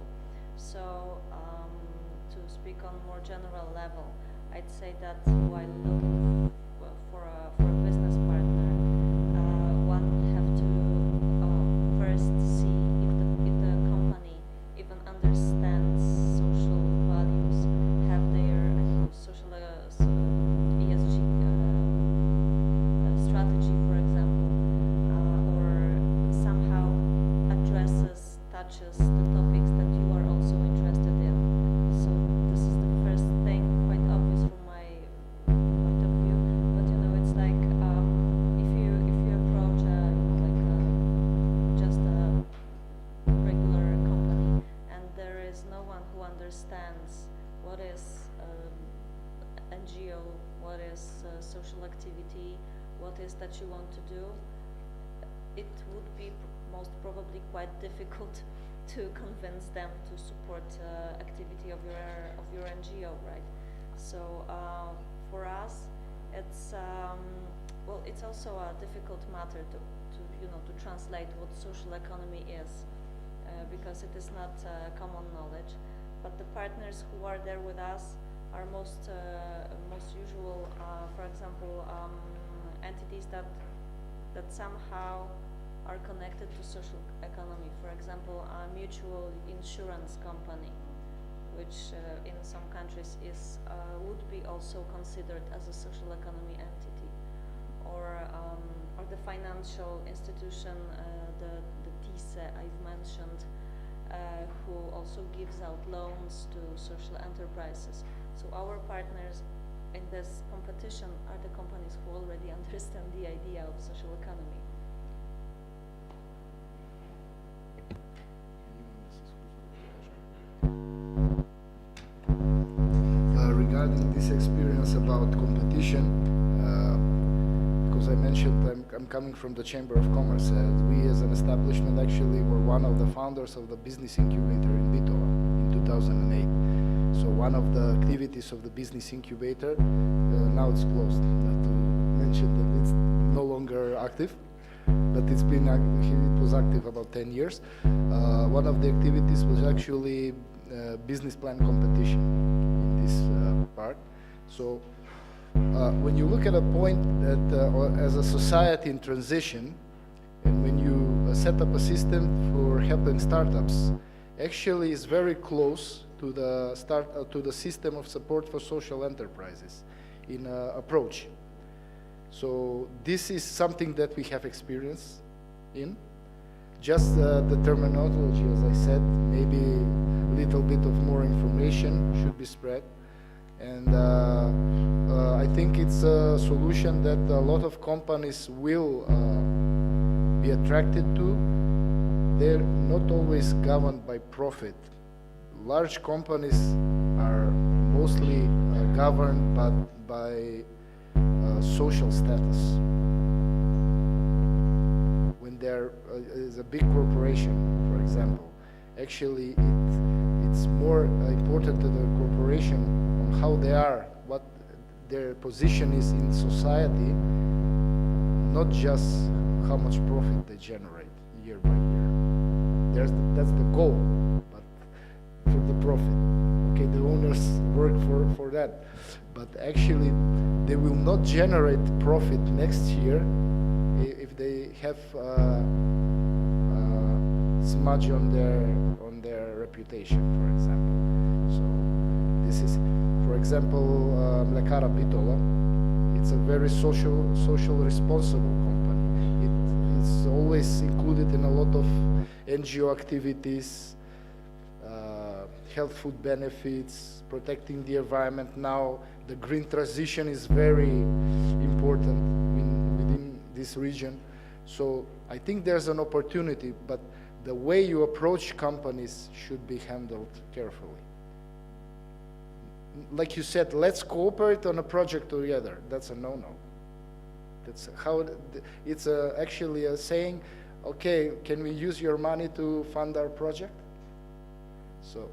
So to speak on more general level, I'd say that while looking for a business partner, one have to first see if the company even understands social values, have their social ESG strategy, for example, or somehow addresses, touches the topics that you are also interested in. So this is the first thing, quite obvious from my point of view. But you know, it's like if you approach just a regular company, and there is no one who understands what is NGO, what is social activity, what is that you want to do, it would be most probably quite difficult to convince them to support activity of your NGO, right? So for us, it's well, it's also a difficult matter to translate what social economy is, because it is not common knowledge. But the partners who are there with us are most usual, for example, entities that somehow are connected to social economy. For example, a mutual insurance company, which in some countries is would be also considered as a social economy entity, or the financial institution, the TISE I've mentioned, who also gives out loans to social enterprises. So our partners in this competition are the companies who already understand the idea of social economy. Regarding this experience about competition, because I mentioned I'm coming from the Chamber of Commerce, we as an establishment actually were one of the founders of the business incubator in Bitova in 2008. So one of the activities of the business incubator, now it's closed, not to mention that it's no longer active, but it was active about 10 years. One of the activities was actually business plan competition in this part. So when you look at a point that as a society in transition, and when you set up a system for helping startups, actually is very close to the system of support for social enterprises in approach. So this is something that we have experience in. Just the terminology, as I said, maybe a little bit of more information should be spread. And I think it's a solution that a lot of companies will be attracted to, they're not always governed by profit. Large companies are mostly governed by social status. When there is a big corporation, for example, actually it's more important to the corporation on how they are, what their position is in society, not just how much profit they generate year by year. That's the goal, but for the profit. Okay, the owners work for that. But actually, they will not generate profit next year if they have smudge on their reputation, for example. So this is, for example, Mlekara Bitola. It's a very social responsible company. It's always included in a lot of NGO activities, health food benefits, protecting the environment. Now the green transition is very important within this region. So I think there's an opportunity, but the way you approach companies should be handled carefully. Like you said, let's cooperate on a project together. That's a no-no. That's how it's actually a saying, okay, can we use your money to fund our project? So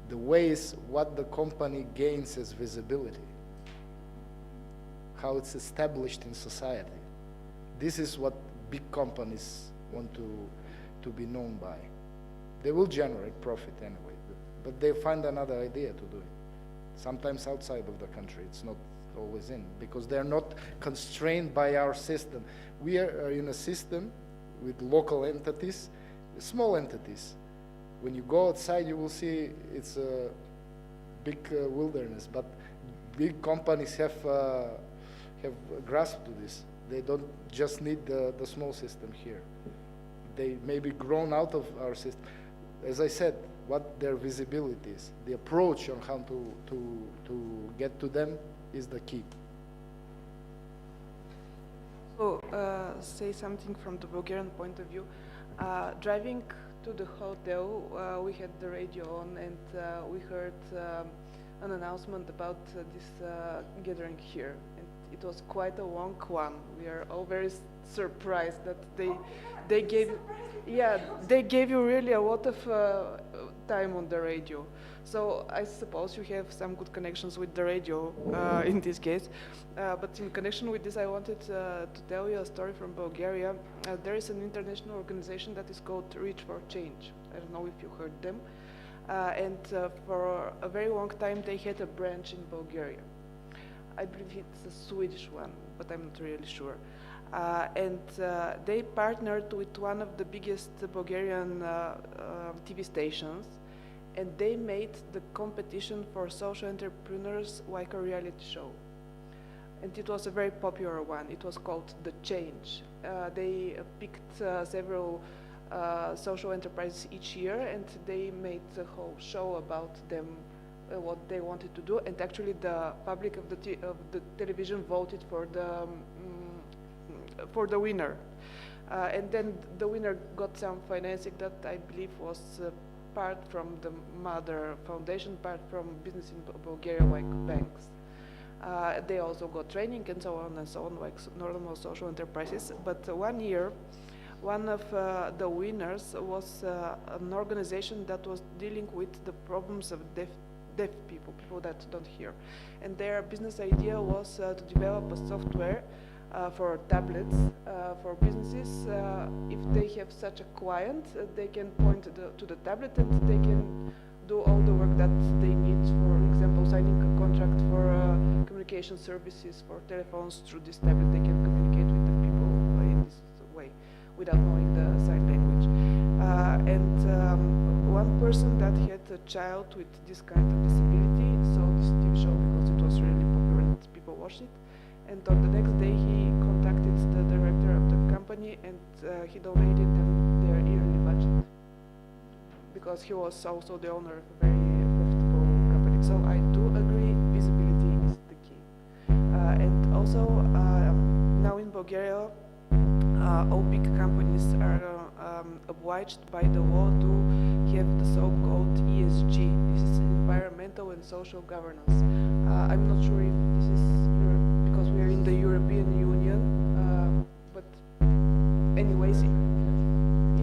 the way is what the company gains as visibility, how it's established in society. This is what big companies want to be known by. They will generate profit anyway, but they find another idea to do it. Sometimes outside of the country, it's not always in, because they're not constrained by our system. We are in a system with local entities, small entities. When you go outside, you will see it's a big wilderness, but big companies have grasp to this. They don't just need the small system here. They may be grown out of our system. As I said, what their visibility is, the approach on how to get to them is the key. So, say something from the Bulgarian point of view. Driving to the hotel, we had the radio on, and we heard an announcement about this gathering here. And it was quite a long one. We are all very surprised that they gave you really a lot of time on the radio. So I suppose you have some good connections with the radio in this case. But in connection with this, I wanted to tell you a story from Bulgaria. There is an international organization that is called Reach for Change. I don't know if you heard them. And for a very long time, they had a branch in Bulgaria. I believe it's a Swedish one, but I'm not really sure. And they partnered with one of the biggest Bulgarian TV stations, and they made the competition for social entrepreneurs like a reality show. And it was a very popular one. It was called The Change. They picked several social enterprises each year, and they made the whole show about them, what they wanted to do. And actually the public of the television voted for the winner. And then the winner got some financing that I believe was part from the mother foundation, part from business in Bulgaria, like banks. They also got training and so on, like normal social enterprises. But one year, one of the winners was an organization that was dealing with the problems of deaf people that don't hear. And their business idea was to develop a software for tablets for businesses. If they have such a client, they can point to the tablet and they can do all the work that they need. For example, signing a contract for communication services for telephones through this tablet. They can communicate with the people in this way without knowing the sign language. And one person that had a child with this kind of disability saw this TV show because it was really popular and people watched it. And on the next day, he contacted the director of the company, and he donated them their yearly budget because he was also the owner of a very profitable company. So I do agree, visibility is the key. And also, now in Bulgaria, all big companies are obliged by the law to have the so-called ESG. This is environmental and social governance. I'm not sure if this is because we are in the European Union, but anyways,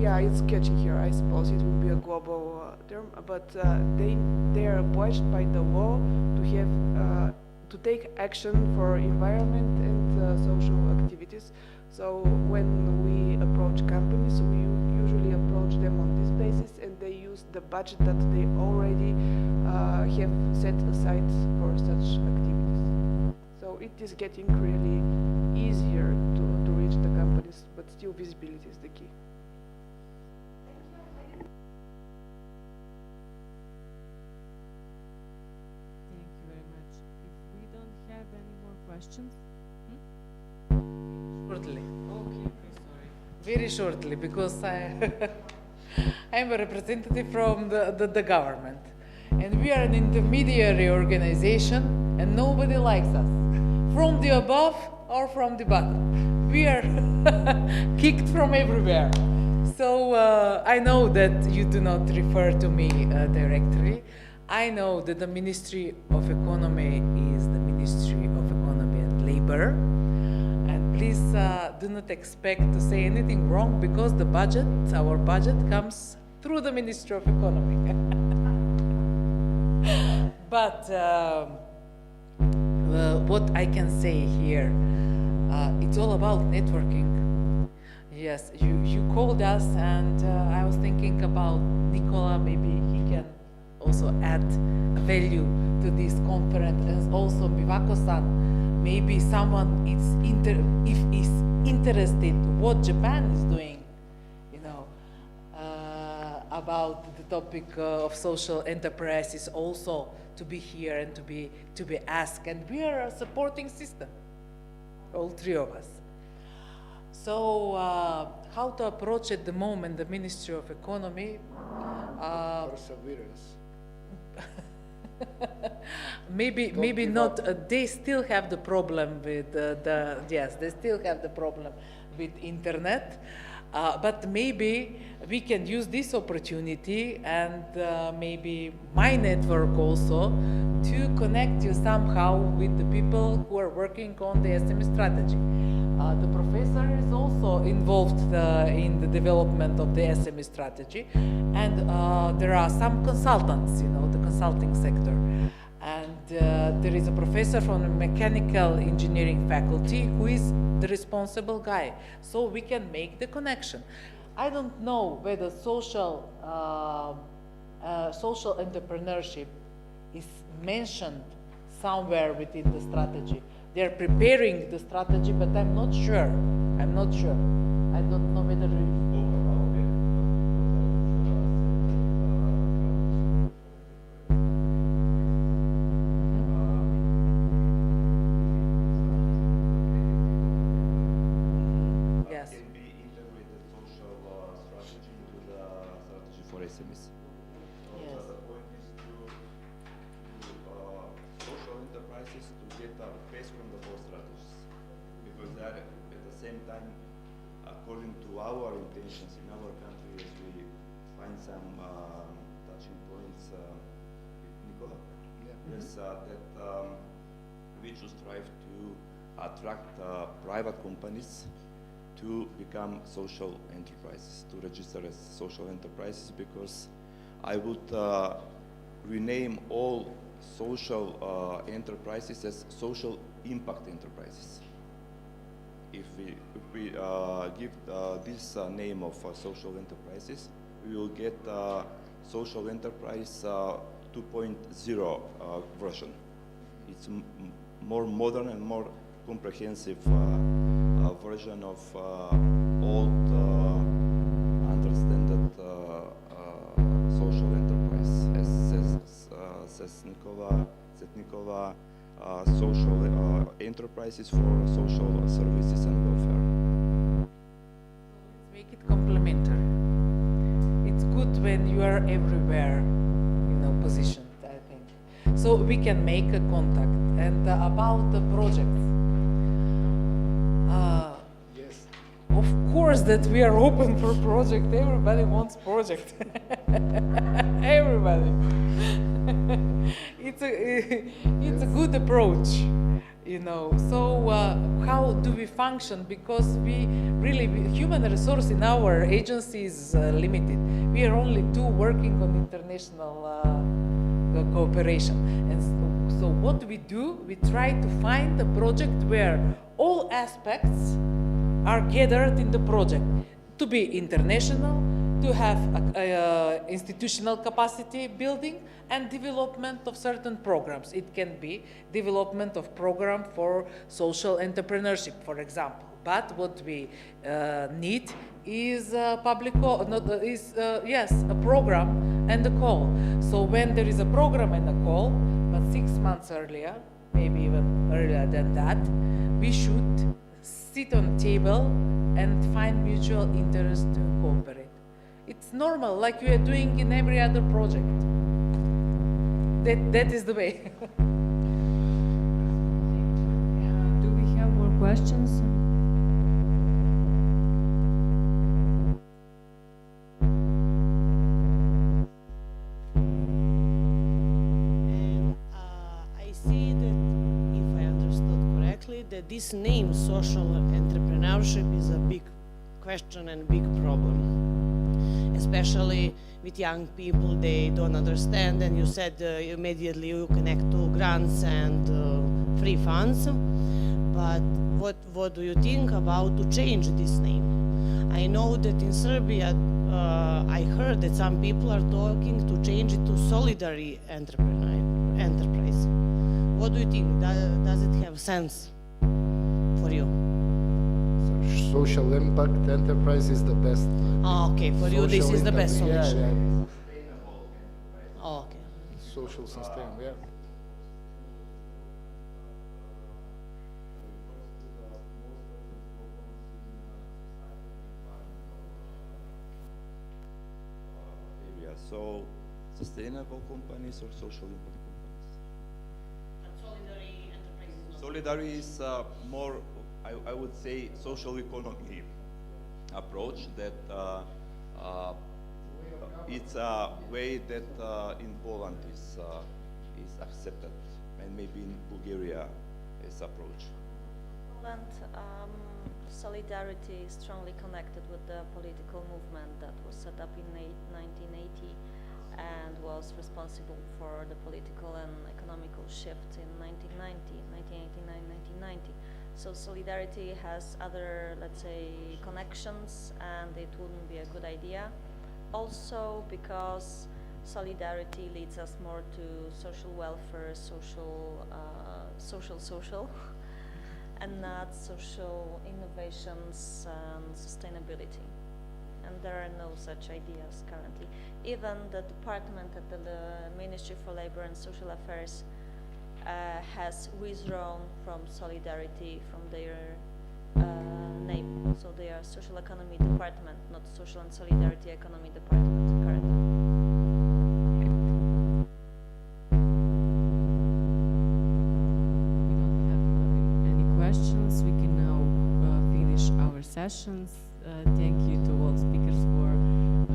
yeah, it's catching here. I suppose it will be a global term, but they are obliged by the law to have to take action for environment and social activities. So when we approach companies, we usually approach them on this basis, and they use the budget that they already have set aside for such activities. So it is getting really easier to reach the companies, but still visibility is the key. Thank you very much. If we don't have any more questions, Shortly. okay, sorry. Very shortly, because I'm a representative from the government. And we are an intermediary organization, and nobody likes us. From the above or from the bottom. We are kicked from everywhere. So I know that you do not refer to me directly. I know that the Ministry of Economy is the Ministry of Economy and Labor. And please do not expect to say anything wrong, because the budget, our budget, comes through the Ministry of Economy. But what I can say here, it's all about networking. Yes, you called us, and I was thinking about Nicola. Maybe he can also add value to this conference, and also Mivako-san. Maybe someone is interested what Japan is doing, you know, about the topic of social enterprises, also to be here and to be asked. And we are a supporting system, all three of us. So how to approach at the moment the Ministry of Economy? Perseverance. maybe not. They still have the problem with they still have the problem with internet. But maybe we can use this opportunity, and maybe my network also, to connect you somehow with the people who are working on the SME strategy. The professor is also involved in the development of the SME strategy, and there are some consultants, you know, the consulting sector. And there is a professor from the mechanical engineering faculty who is the responsible guy, so we can make the connection. I don't know whether social entrepreneurship is mentioned somewhere within the strategy. They are preparing the strategy, but I'm not sure. I don't know whether yes. Can be integrated social strategy into the strategy for SMEs. Yes. The point is to social enterprises to get a base from the whole strategies, because they are at the same time, according to our intentions in our country, as we find some touching points with Nicola. Yeah. Yes, that we should strive to attract private companies to become social enterprises, to register as social enterprises, because I would rename all social enterprises as social impact enterprises. If we give this name of social enterprises, we will get social enterprise 2.0 version. It's more modern and more comprehensive version of old understood social enterprise, as says Nicola, social enterprises for social services and welfare. Let's make it complementary. It's good when you are everywhere, you know, positioned, I think. So we can make a contact. And about the projects. Yes. Of course that we are open for project. Everybody wants project. Everybody. It's a good approach, you know. So how do we function? Because human resource in our agency is limited. We are only two working on international cooperation. And so what we do, we try to find a project where all aspects are gathered in the project, to be international, to have institutional capacity building and development of certain programs. It can be development of program for social entrepreneurship, for example. But what we need is a program and a call. So when there is a program and a call, but 6 months earlier, maybe even earlier than that, we should sit on table and find mutual interest to cooperate. It's normal, like we are doing in every other project. That is the way. Do we have more questions? I see that, if I understood correctly, that this name, social entrepreneurship, is a big question and big problem. Especially with young people, they don't understand, and you said immediately you connect to grants and free funds. But what do you think about to change this name? I know that in Serbia, I heard that some people are talking to change it to Solidary Enterprise. What do you think? Does it have sense for you? Social impact enterprise is the best. Oh, okay, for you this is the best solution. Yeah. Oh, okay. Social sustainable, yeah. Area. So, sustainable companies or social impact companies? Solidary Enterprise is not. Solidary is more, I would say, social economy approach that it's a way that in Poland is accepted, and maybe in Bulgaria is approach. Poland, solidarity is strongly connected with the political movement that was set up in 1980 and was responsible for the political and economical shift in 1989, 1990. So solidarity has other, let's say, connections, and it wouldn't be a good idea. Also because solidarity leads us more to social welfare, social, and not social innovations and sustainability. And there are no such ideas currently. Even the department at the Ministry for Labor and Social Affairs has withdrawn from solidarity from their name. So they are social economy department, not social and solidarity economy department currently. Any questions? We can now finish our sessions. Thank you to all speakers for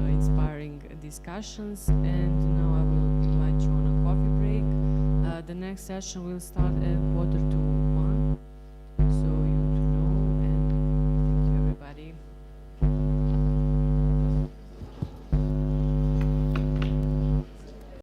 inspiring discussions. And now I will invite you on a coffee break. The next session will start at 1:45.